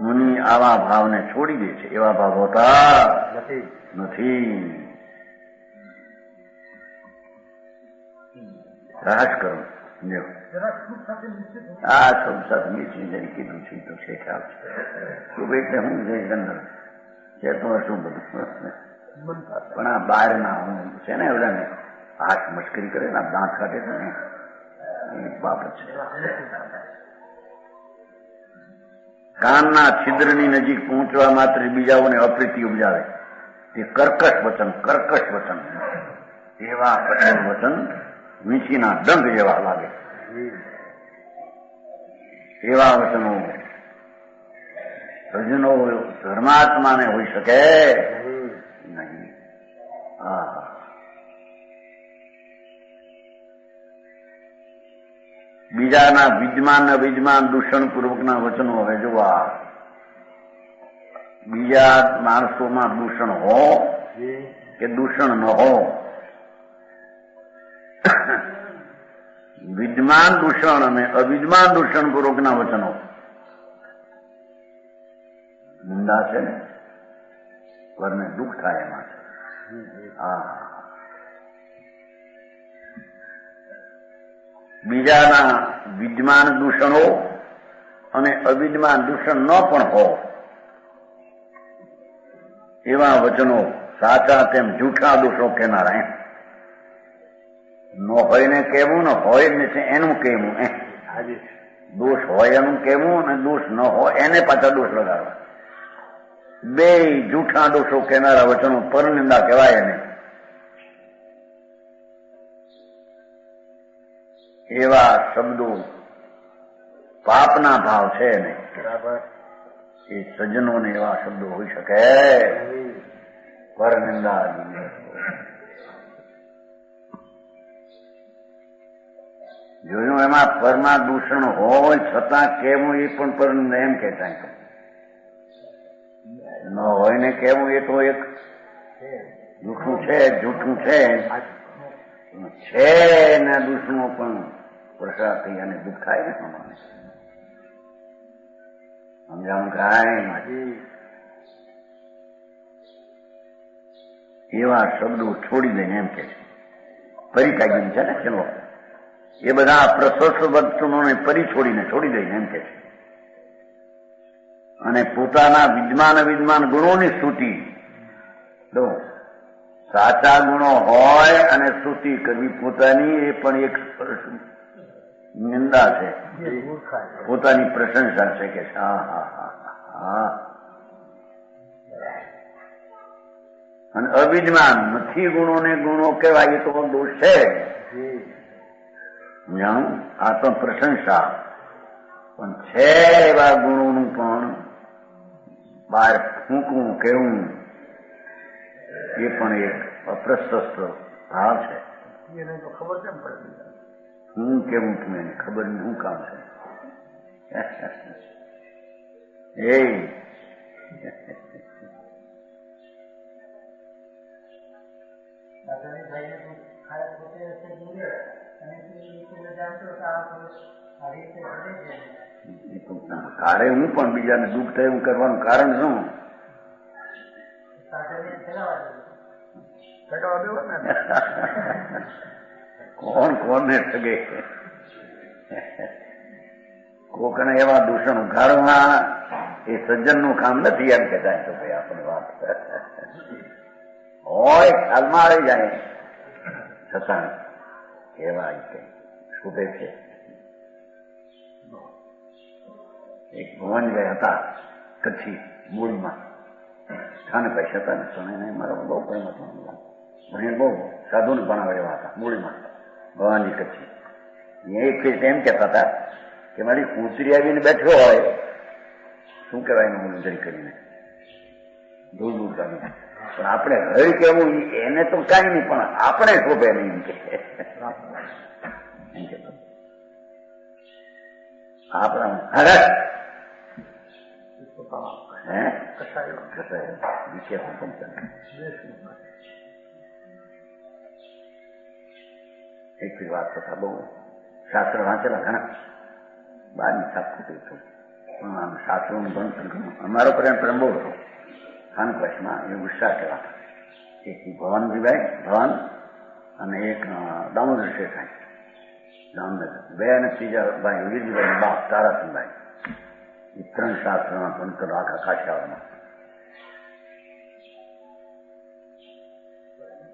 મુનિ આવા ભાવને છોડી દે છે. એવા ભાવ હોતા નથી. રાસ કરો આ સબ સાથે મિશ્રી જરી કીધું છે તો છે ખ્યાલ છે. શુભ એટલે હું છે અંદર છે તો શું બધું પણ આ બહારના હું છે ને એવડાને હાથ મશ્કરી કરે ને દાંત કાઢે છે ને એ બાબત છે. કાનના છિદ્રની નજીક પહોંચવા માત્ર બીજાઓને અપ્રીતિ ઉપજાવે તે કર્કશ વચન. કર્કશ વચન એવા કઠોર વચન વીંછીના ડંખ જેવા લાગે. એવા વચનો સજ્જનો ધર્માત્માને હોઈ શકે નહીં. બીજાના વિદ્યમાન અવિદ્યમાન દૂષણપૂર્વકના વચનો હવે જોવા. બીજા માણસોમાં દૂષણ હો કે દૂષણ ન હો, વિદ્યમાન દૂષણ અને અવિદ્યમાન દૂષણપૂર્વકના વચનો નિંદા છે ને, પરને દુઃખ થાય એમાં. બીજાના વિદ્યમાન દૂષણો અને અવિદ્યમાન દૂષણ ન પણ હો એવા વચનો સાચા તેમ જૂઠા દોષો કહેનારા. ન હોય ને કહેવું, ને હોય ને છે એનું કહેવું. દોષ હોય એનું કહેવું અને દોષ ન હોય એને પાછા દોષ લગાડવા. બે જૂઠા દોષો કહેનારા વચનો પરનિંદા કહેવાય એને. એવા શબ્દો પાપના ભાવ છે ને એ સજ્જનોને એવા શબ્દો હોઈ શકે પરનિંદા. જોયું એમાં પરમાં દૂષણ હોય છતાં કેવું એ પણ પરનિંદા એમ કહેતા. ન હોય ને કેવું એ તો એક દુઃખું છે, જૂઠું છે ને દુશ્મનો પણ પ્રસાદ થઈ અને દુઃખ થાય ને પ્રમાણે સમજાવું કાંઈ. એવા શબ્દો છોડી દઈને એમ કે છે પરિત્યાગી છે ને ચલો એ બધા પ્રશસ્ત વચનોને પરી છોડી દઈને એમ કે છે. અને પોતાના વિદ્યમાન અવિદ્યમાન ગુણોની સ્તુતિ. સાચા ગુણો હોય અને સ્તુતિ કરવી પોતાની એ પણ એક નિંદા છે, એ મૂર્ખા છે. પોતાની પ્રશંસા છે કે હા હા હા હા. અને અવિજ્ઞાન નથી, ગુણોને ગુણો કહેવાય, એ તો દોષ છે. જાણું આત્મ પ્રશંસા પણ છે, એવા ગુણોનું પણ બહાર ફૂંકવું કહેવું એ પણ એક અપ્રશસ્ત ભાવ છે. એને તો ખબર કેમ પડે? હું કેવું છું એને ખબર નહીં શું કામ છે. એ કાળે હું પણ બીજાને દુઃખ થાય એવું કરવાનું કારણ શું? ઘટાવા દેવો ને. કોણ કોને સગે? કોકને એવા દૂષણ ઉઘાડવા એ સજ્જનનું કામ નથી એમ કહેતા. તો ભાઈ આપણે વાત હોય ખ્યાલમાં આવી જાય છતાં એવા શોધે છે. એક ભુવનભાઈ હતા કચ્છી મૂળમાં, સ્થાનભાઈ હતા ને સમય મારો બહુ પ્રેમ હતો. મને બહુ સાધુને ભણાવે એવા હતા મૂળમાં, ભવાની કચ્છી. એક ફીટ એમ કહેતા હતા કે મારી કૂતરી આવીને બેઠો હોય, શું કહેવાય એનું મુંજરી કરીને દૂર દૂર કાઢીને, પણ આપણે હરી કેવું એને તો કાંઈ નહીં, પણ આપણે શોભે નહીં એમ કે આપણા હરસ એક વાત થતા બહુ શાસ્ત્ર વાંચેલા ઘણા, બારની સાત ખોટી છું, પણ આમ શાસ્ત્રોનું ભણતર અમારો પ્રેમ બહુ હતો. ખાનપાસમાં એ ઉત્સાહ કહેવાતા. એક ભવાનજીભાઈ ભવાન અને એક દામોદર શેઠાઈ જામનગર, બે અને ત્રીજા ભાઈ વીરજીભાઈ બાપ તારાસિંહભાઈ. એ ત્રણ શાસ્ત્રના ભણતર આખા કાઠિયાવાડમાં.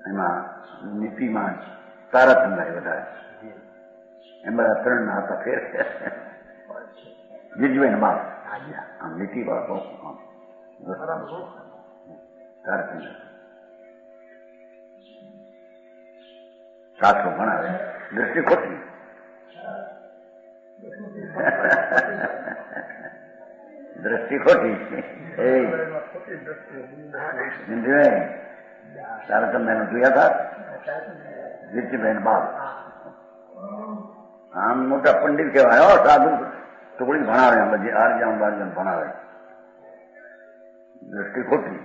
એમાં નીતિમાં તારાસિંહભાઈ વધારે, એમ બધા ત્રણ ના હતા ફેર. વીરજીભાઈ બાપ આમ નીતિ વાળો તારાસિંહભાઈ શાસ્ત્રો ભણાવે, દ્રષ્ટિ ખોટી. દ્રષ્ટિ ખોટી. તારકમભાઈ જોયા હતા, વીરજીભાઈ બાપ આમ મોટા પંડિત કહેવાય. સાધુ ટુકડી ભણાવે, બધી આરજામ બારજામ ભણાવે. દ્રષ્ટિ ખોટી.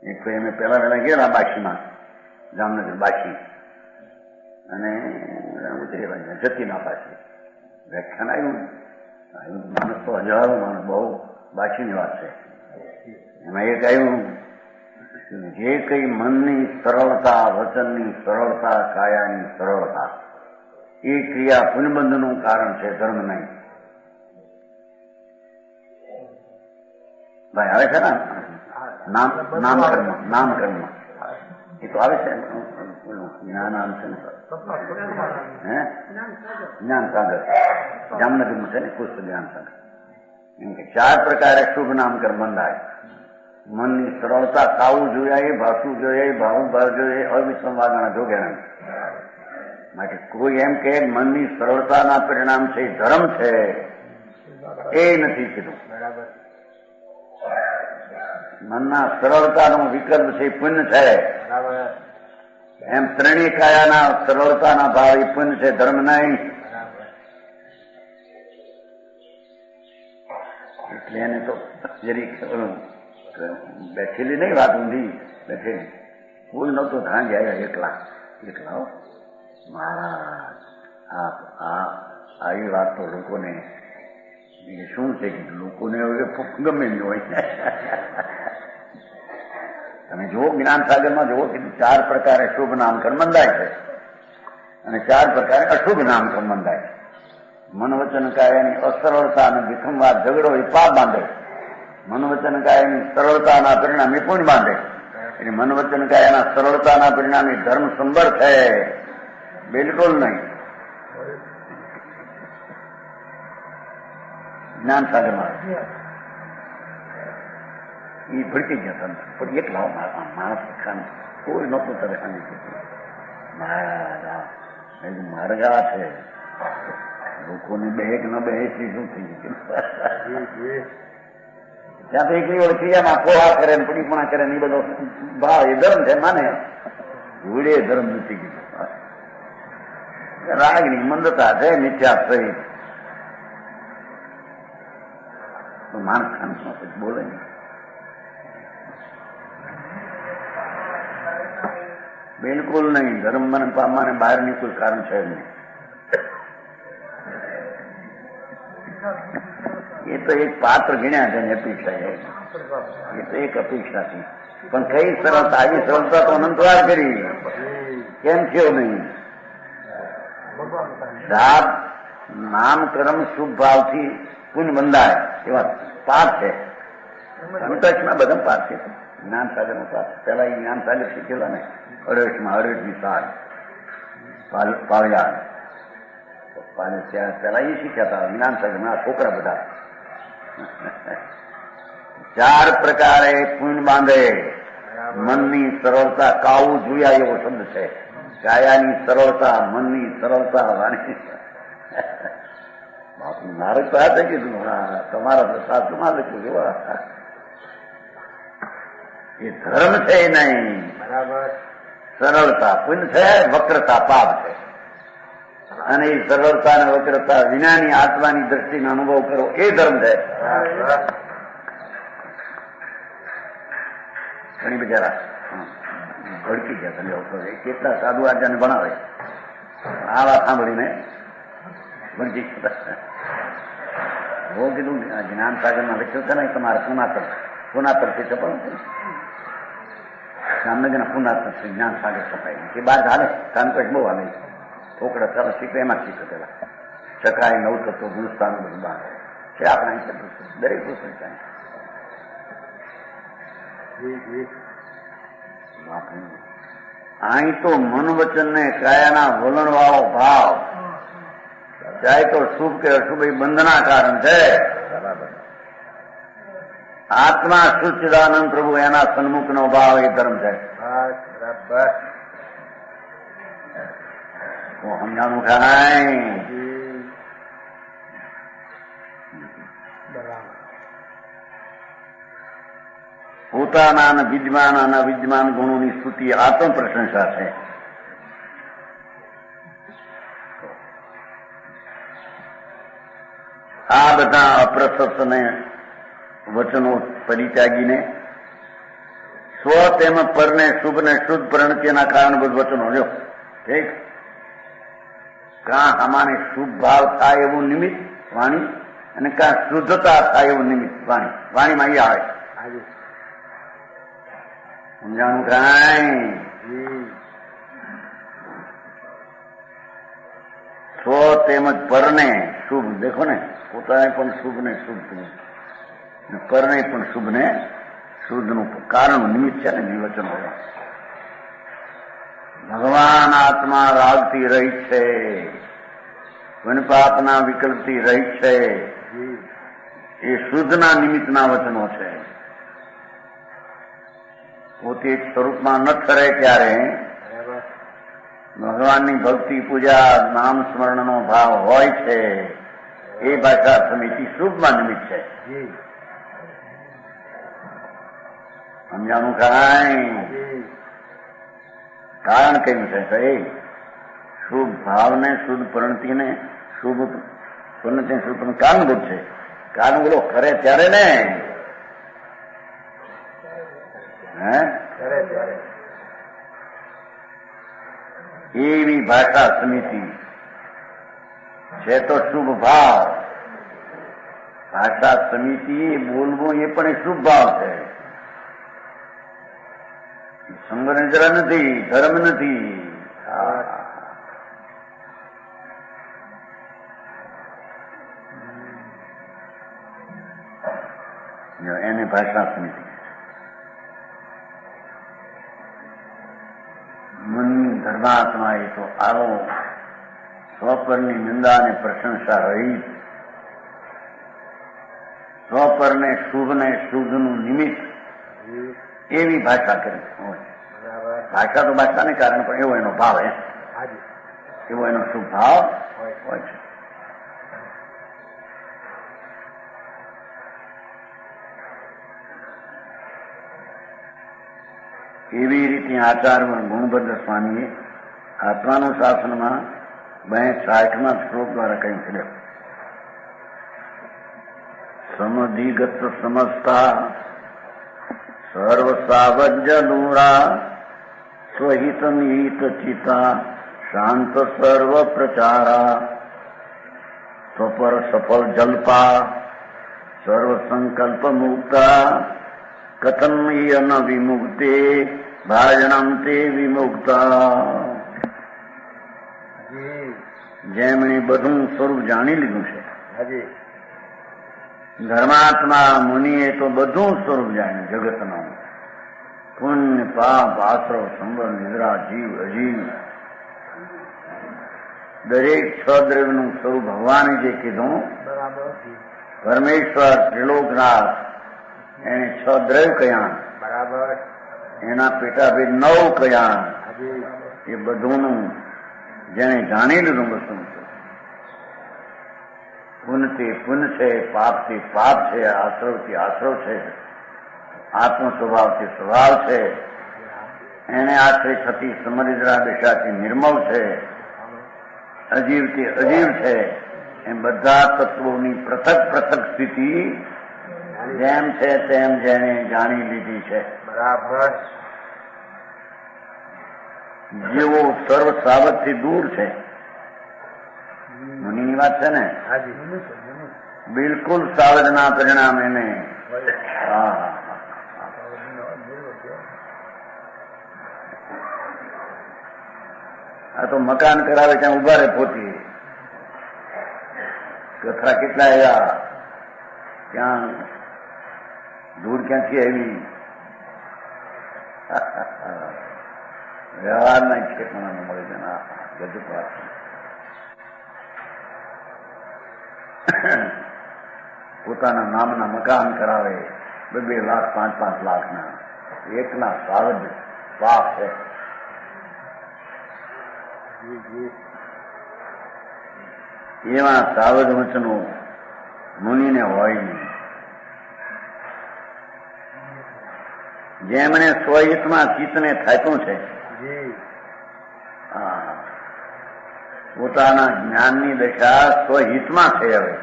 એક તો એમ પેલા વહેલા ગયેલા બાશીમાં, જામનગર બાશી, અને ઉતરી જતીના પાછી વ્યાખ્યાન આવ્યું. માણસ તો હજારો માણસ, બહુ બાશીની વાત છે. એમાં એક આવ્યું, જે કઈ મનની સરળતા, વચનની સરળતા, કાયાની સરળતા, એ ક્રિયા પુનબંધનું કારણ છે, ધર્મ નહીં. ભાઈ આવે છે ને નામકર્મ એ તો આવે છે. જ્ઞાન છે ને, જ્ઞાન સાગર જામનગરનું છે ને પુસ્તક જ્ઞાન સાગર. એમ કે 4 પ્રકારે શુભ નામકર્મ બંધાય. મનની સરળતા, ખાવું જોઈએ, ભાષવું જોઈએ, ભાવું ભાવ જોઈએ, અવિસંવાદના જોગેણા. માટે કોઈ એમ કે મનની સરળતાના પરિણામ છે ધર્મ છે, એ નથી કીધું. મનના સરળતાનો વિકલ્પ છે પુણ્ય છે. એમ ત્રણેય કાયાના સરળતાના ભાવ એ પુણ્ય છે, ધર્મ નહીં. એટલે એને તો જરીક બેઠેલી નહીં વાત ઊંધી બેઠેલી. કોઈ નહોતો ધાન જાય એકલા મહારાજ. એ વાત તો લોકોને શું છે કે લોકોને ગમે ન હોય. તમે જુઓ જ્ઞાન સાગરમાં જુઓ કે 4 પ્રકારે શુભ નામકર્મ બંધાય છે અને 4 પ્રકારે અશુભ નામકર્મ બંધાય. મન વચન કાયાની અસરળતા અને વિખમવાદ ઝઘડો એ પાપ બાંધે. મન વચન કાયાની સરળતાના પરિણામે પુણ્ય બાંધે. એટલે મન વચન કાયાના સરળતાના પરિણામે ધર્મ સંબર છે, બિલકુલ નહીં. જ્ઞાન સાગરમાં એ ભડકી ગયા હતા, પણ એકલા માણસ ખાને કોઈ નહોતું તરે ખાલી માર્ગા છે લોકોને બે કે ન બે શું થઈ ગયું. ત્યાં તો એકલી ઓળખીયામાં પોહા કરે ને પડીપણા કરે ને એ બધો ભાવ એ ધર્મ છે માને ઘોડે ધર્મ નથી ગયું. રાગની મંદતા છે મિથ્યા સહિત માણસ ખાન બોલે નહીં. બિલકુલ નહીં. ધર્મ મને પામવાને બહારની કોઈ કારણ છે નહીં. એ તો એક પાત્ર ગણ્યા છે ને અપેક્ષા છે. એ તો એક અપેક્ષા છે. પણ કઈ સરળતા, આવી સરળતા તો અનંતવાર કરી કેમ થયો નહીં? સાત નામ કર્મ શુભ ભાવથી પુણ્ય બંધાય એવા પાઠ છે. અનુટચમાં બધા પાઠ છે. જ્ઞાન સાગર નો પાઠ પેલા એ જ્ઞાન સાગર શીખેલા ને 28 સાલ પાવ્યા પેલા એ શીખ્યા હતા જ્ઞાન સાગર ના છોકરા બધા. 4 પ્રકારે પુણ્ય બાંધે. મનની સરળતા, કાવું જોયા એવો શબ્દ છે. કાયાની સરળતા, મનની સરળતા, વાણી બાપુ નારક તો આ કીધું તમારા પ્રસાદમાં લખ્યું એવા એ ધર્મ છે નહીં. બરાબર. સરળતા પુણ્ય છે, વક્રતા પાપ છે. અને એ સરળતા અને વક્રતા વિનાની આત્માની દ્રષ્ટિનો અનુભવ કરો એ ધર્મ છે. ઘણી બિચારા ભડકી ગયા તમે કેટલા સાધુ આચાર્યને ભણાવે આ વાત સાંભળીને ભડકી ગયા. બહુ કીધું જ્ઞાન સાગરમાં લખ્યું છે ને તમારે પુનાતરથી છપાયું છે. જામનગરના પુનાતર જ્ઞાન સાગર છપાય કે બહાર હાલે કાનપેટ બહુ હાલે. છોકરા ચાલો શીખે એમાં શીખે પેલા ચકાય નવ તત્વો ગુણસ્થાન બધું બહાર છે. આપણા દરેક પુસ્તક થાય. અહીં તો મન વચન ને કાયાના વલણ વાળો ભાવ ચાહે તો શુભ કે અશુભ એ બંધના કારણ છે. આત્મા સચ્ચિદાનંદ પ્રભુ એના સન્મુખ નો ભાવ એ ધર્મ છે. સમજાણું ખાય. પોતાના અને વિદ્યમાન અને અવિદ્યમાન ગુણોની સ્તુતિ આત્મ પ્રશંસા છે. આ બધા અપ્રશસ્ત ને વચનો પરિત્યાગીને સ્વ તેમ પરને શુભ ને શુદ્ધ પરિણતિના કારણભૂત વચનો લ્યો. ઠીક. કાં અમાને શુભ ભાવ થાય એવું નિમિત્ત વાણી અને કાં શુદ્ધતા થાય એવું નિમિત્ત વાણી. વાણીમાં એ આવે. સમજાણું કાંઈ? સ્વ તેમજ પરને શુભ. દેખો ને પોતાને પણ શુભ ને શુદ્ધ પરને પણ શુભ ને શુદ્ધ નું કારણ નિમિત્ત છે ને નિવચન હોય. ભગવાન આત્મા રાગથી રહિત છે, વિનપાપના વિકલ્પથી રહિત છે. એ શુદ્ધના નિમિત્તના વચનો છે. પોતે એક સ્વરૂપમાં ન ઠરે ત્યારે ભગવાનની ભક્તિ પૂજા નામ સ્મરણનો ભાવ હોય છે. એ ભાષા સમિતિ શુભમાં નિમિત્ત છે. સમજાણું કાંઈ? કારણ કયું છે કઈ? શુભ ભાવને શુદ્ધ પરિણતિને શુભ પરિણતિ શુભ કારણભૂત છે. કારણ બોલો કરે ત્યારે ને એવી ભાષા સમિતિ છે. તો શુભ ભાવ ભાષા સમિતિ બોલવું એ પણ શુભ ભાવ છે. સંગરંજરા નથી, ધર્મ નથી. એને ભાષા સમિતિ. મનની ધર્માત્મા એ તો આવો સ્વપરની નિંદા અને પ્રશંસા રહિત, સ્વપરને શુભનું નિમિત્ત એવી ભાષા કરી હોય. ભાષા તો ભાષાને કારણે પણ એવો એનો ભાવ એવો એનો શુભ ભાવ હોય છે. એવી રીતે આચાર્ય ગુણભદ્ર સ્વામીએ આત્માનુશાસનમાં 62માં શ્લોક દ્વારા કહ્યું છે. સમધિગત સમજતા સર્વ સાવજ્ય દૂરા સ્વહિત નિહિત ચિતા શાંત સર્વ પ્રચારા સ્વપર સફળ જલ્પા સર્વ સંકલ્પ મુક્તા કથનીય ન વિમુક્તે ભાજનમ તે વિમુક્તા. જેમણે બધું સ્વરૂપ જાણી લીધું છે. ધર્માત્મા મુનિએ તો બધું સ્વરૂપ જાણ્યું જગતનું. પુણ્ય પાપ આશ્રવ સંબર નિદ્રા જીવ અજીવ દરેક છ દ્રવ્યનું સ્વરૂપ ભગવાને જે કીધું, પરમેશ્વર ત્રિલોકનાથ એને છ દ્રવ્ય કયા, એના પેટાભેદ 9 કયા, એ બધુંનું જેને જાણી લીધું વસ્તુ. પુણ્યથી પુણ્ય છે, પાપથી પાપ છે, આશ્રવથી આશ્રવ છે, આત્મ સ્વભાવથી સ્વભાવ છે, એને આશ્રય થતી સમરિદ્રા દશાથી નિર્મળ છે, અજીવથી અજીવ છે. એમ બધા તત્વોની પૃથક પૃથક સ્થિતિ જેમ છે તેમ જેને જાણી લીધી છે. બરાબર. જેવો સર્વ સાવજથી દૂર છે. મુનિની વાત છે ને, બિલકુલ સાવજના પરિણામ એને. આ તો મકાન કરાવે ત્યાં ઉભા રહે પોતી. કથરા કેટલા આવ્યા, ત્યાં દૂર ક્યાંથી આવી, વ્યવહારના ક્ષેત્રમાં મળી જાય. ગજબ વાત. પોતાના નામના મકાન કરાવે 2 લાખ 5-5 લાખના, એકના સાવજ પાપ છે. એવા સાવજ વચનો મુનિને હોય નહીં. જેમણે સ્વહિતમાં ચિત્તને થાપ્યું છે, પોતાના જ્ઞાનની દશા સ્વહિતમાં છે. હવે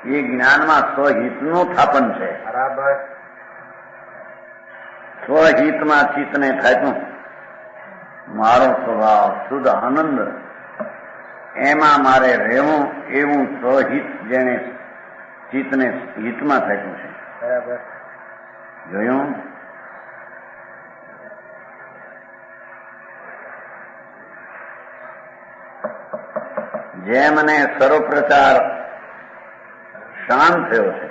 એ જ્ઞાનમાં સ્વહિતનું થાપન છે. બરાબર. સ્વહિતમાં ચિત્તને થાપ્યું, મારો સ્વભાવ શુદ્ધ આનંદ, એમાં મારે રહેવું, એવું સ્વહિત જેને ચિત્તને હિતમાં થાપ્યું છે. બરાબર. જોયું? જેમને સર્વપ્રચાર શાંત થયો છે,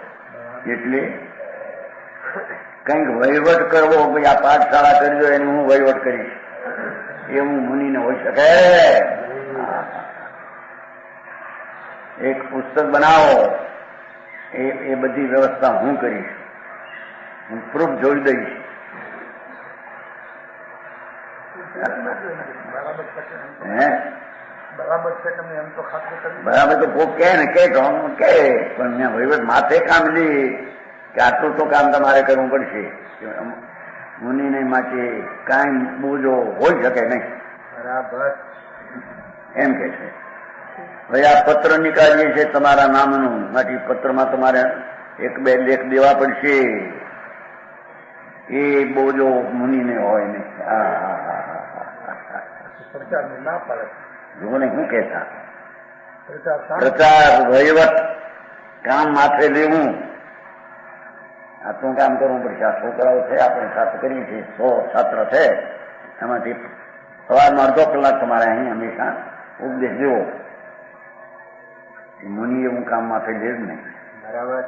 એટલે કંઈક વહીવટ કરવો, ભાઈ આ પાઠશાળા કરી દો એનું હું વહીવટ કરીશ, એવું મુનિને હોઈ શકે. એક પુસ્તક બનાવો, એ બધી વ્યવસ્થા હું કરીશ, હું પ્રૂફ જોઈ દઈશ. બરાબર છે. તમે એમ તો ખાતરી કરી. બરાબર તો કોક કે ને કે પણ મેં વહીવટ માથે કામ લી કે આટલું તો કામ તમારે કરવું પડશે. મુનિને માટે કાંઈ બોજો હોઈ શકે નહીં. બરાબર. એમ કે છે. ભાઈ આ પત્ર નીકાળીએ છીએ તમારા નામનું, માટે પત્રમાં તમારે 1-2 લેખ દેવા પડશે. એ બોજો મુનિને હોય નહીં. સરકારને ના પાડે. જોને શું કહેતા, પ્રચાર વહીવટ કામ માથે લેવું, આટલું કામ કરવું પડશે. આ છોકરાઓ છે, આપણે સાથે કરીએ છીએ, 100 છાત્ર છે, એમાંથી સવારમાં અડધો કલાક તમારે અહીં હંમેશા ઉપદેશ દેવો. મુનિ એવું કામ માથે લે જ નહીં. બરાબર.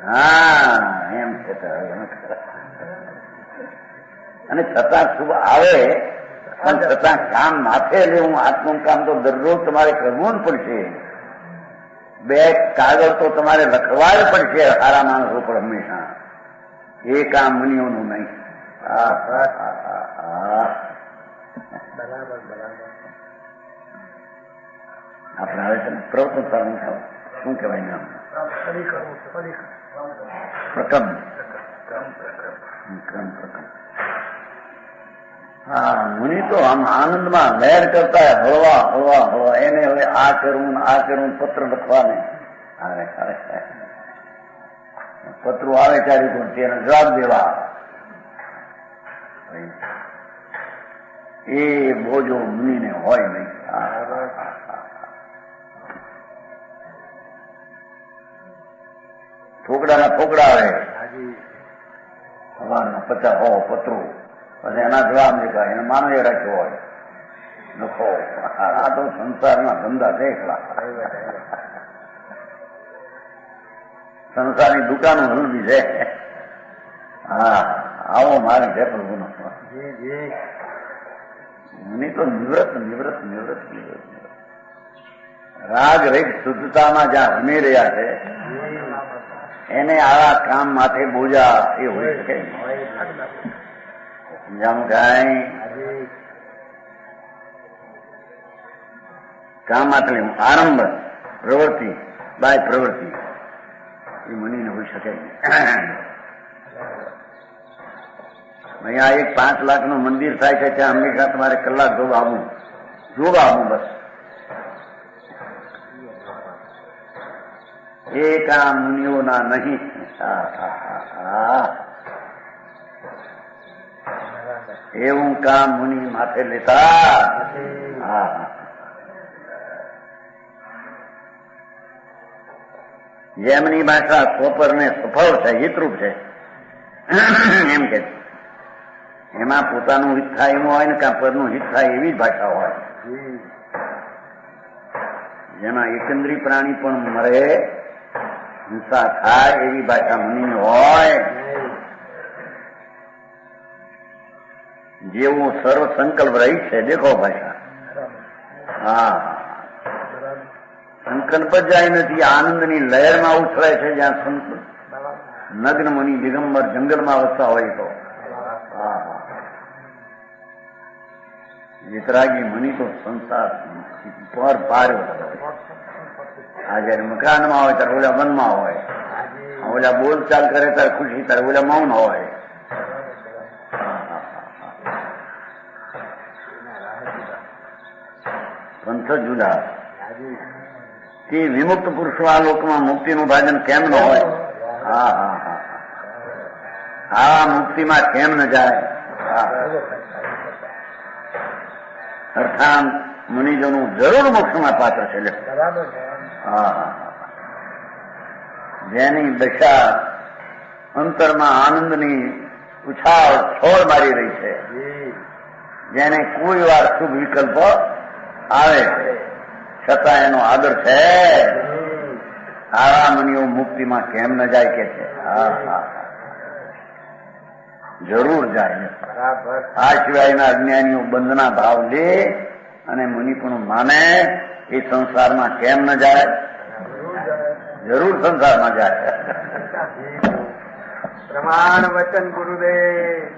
હા એમ છે. અને છતાં શુભ આવે પણ છતાં કામ માથે લેવું આત્મનું કામ તો દરરોજ તમારે કરવું જ પડશે. બે કાગળ તો તમારે લખવા જ પડશે સારા માણસો પર હંમેશા. એ કામ મુનિઓનું નહીં. આપણે આવે છે ને પ્રવૃત્તિ શું કહેવાય નામ? પ્રકમ. હા, મુનિ તો આમ આનંદમાં લહેર કરતા હળવા હળવા હળવા. એને હવે આ કરવું આ કરવું, પત્ર લખવાને અરે અરે પત્રો આવે ત્યારે પણ તેને જવાબ દેવા. એ બોજો મુનિને હોય નહીં. ઠોકડાના ઠોકડા આવે સવારના 50 પત્રો, પછી એના જવાબ દેખાય. એને માનવ એ રાખ્યો હોય લખો. આ તો સંસારના ધંધા છે એકલા. સંસારની દુકાનો હલવી છે. હા, આવો મારી છે પ્રભુનો. મુનિ તો નિવૃત્ત નિવૃત્ત નિવૃત્ત નિવૃત્ત રાગ રહિત શુદ્ધતામાં જ્યાં રમી રહ્યા છે એને આવા કામ માથે બોજા એ હોઈ શકે. સમજાણું કાંઈ? કામ માટે આરંભ પ્રવૃત્તિ બાય પ્રવૃત્તિ એ મુનિને હોઈ શકે નહીં. અહીંયા એક 5 લાખનું મંદિર થાય છે, ત્યાં હંમેશા તમારે કલાક જોવા આવું બસ. એ કામ મુનિઓના નહીં. એવું કામ મુનિ માથે લેતા. જેમની ભાષા સ્વપર ને સફળ છે, હિતરૂપ છે એમ કે એમાં પોતાનું હિત થાય એમ હોય ને કાં પરનું હિત થાય એવી જ ભાષા હોય. જેમાં એકંદરી પ્રાણી પણ મરે, હિંસા થાય એવી ભાષા મુનિની હોય. જેવું સર્વ સંકલ્પ રહી છે દેખો ભાષા. હા, સંકલ્પ જ જાય નથી. આનંદની લહેરમાં ઉછળે છે જ્યાં સંકલ્પ. નગ્ન મુનિ દિગંબર જંગલમાં વસતા હોય તો. વિતરાગી મુનિ તો સંસાર પર પાર. આ જયારે મકાનમાં હોય ત્યારે ઓલા વનમાં હોય, ઓલા બોલચાલ કરે ત્યારે ખુશી, ત્યારે ઓલા મૌન હોય. પંથ જુદા. તે વિમુક્ત પુરુષો આ લોકમાં મુક્તિનું ભાજન કેમ ન હોય? આ મુક્તિમાં કેમ ન જાય? અર્થાત મુનિજોનું જરૂર મોક્ષમાં પાત્ર છે. જેની દશા અંતરમાં આનંદની ઉછાળ છોડ મારી રહી છે, જેને કોઈ વાર શુભ વિકલ્પ આવે છતાં એનો આદર છે, આવા મુનિઓ મુક્તિમાં કેમ ન જાય કે છે? જરૂર જાય. આ સિવાયના અજ્ઞાનીઓ બંધના ભાવ લે અને મુનિ પણ માને એ સંસારમાં કેમ ન જાય? જરૂર સંસારમાં જાય. પ્રમાણ વચન ગુરુદેવ.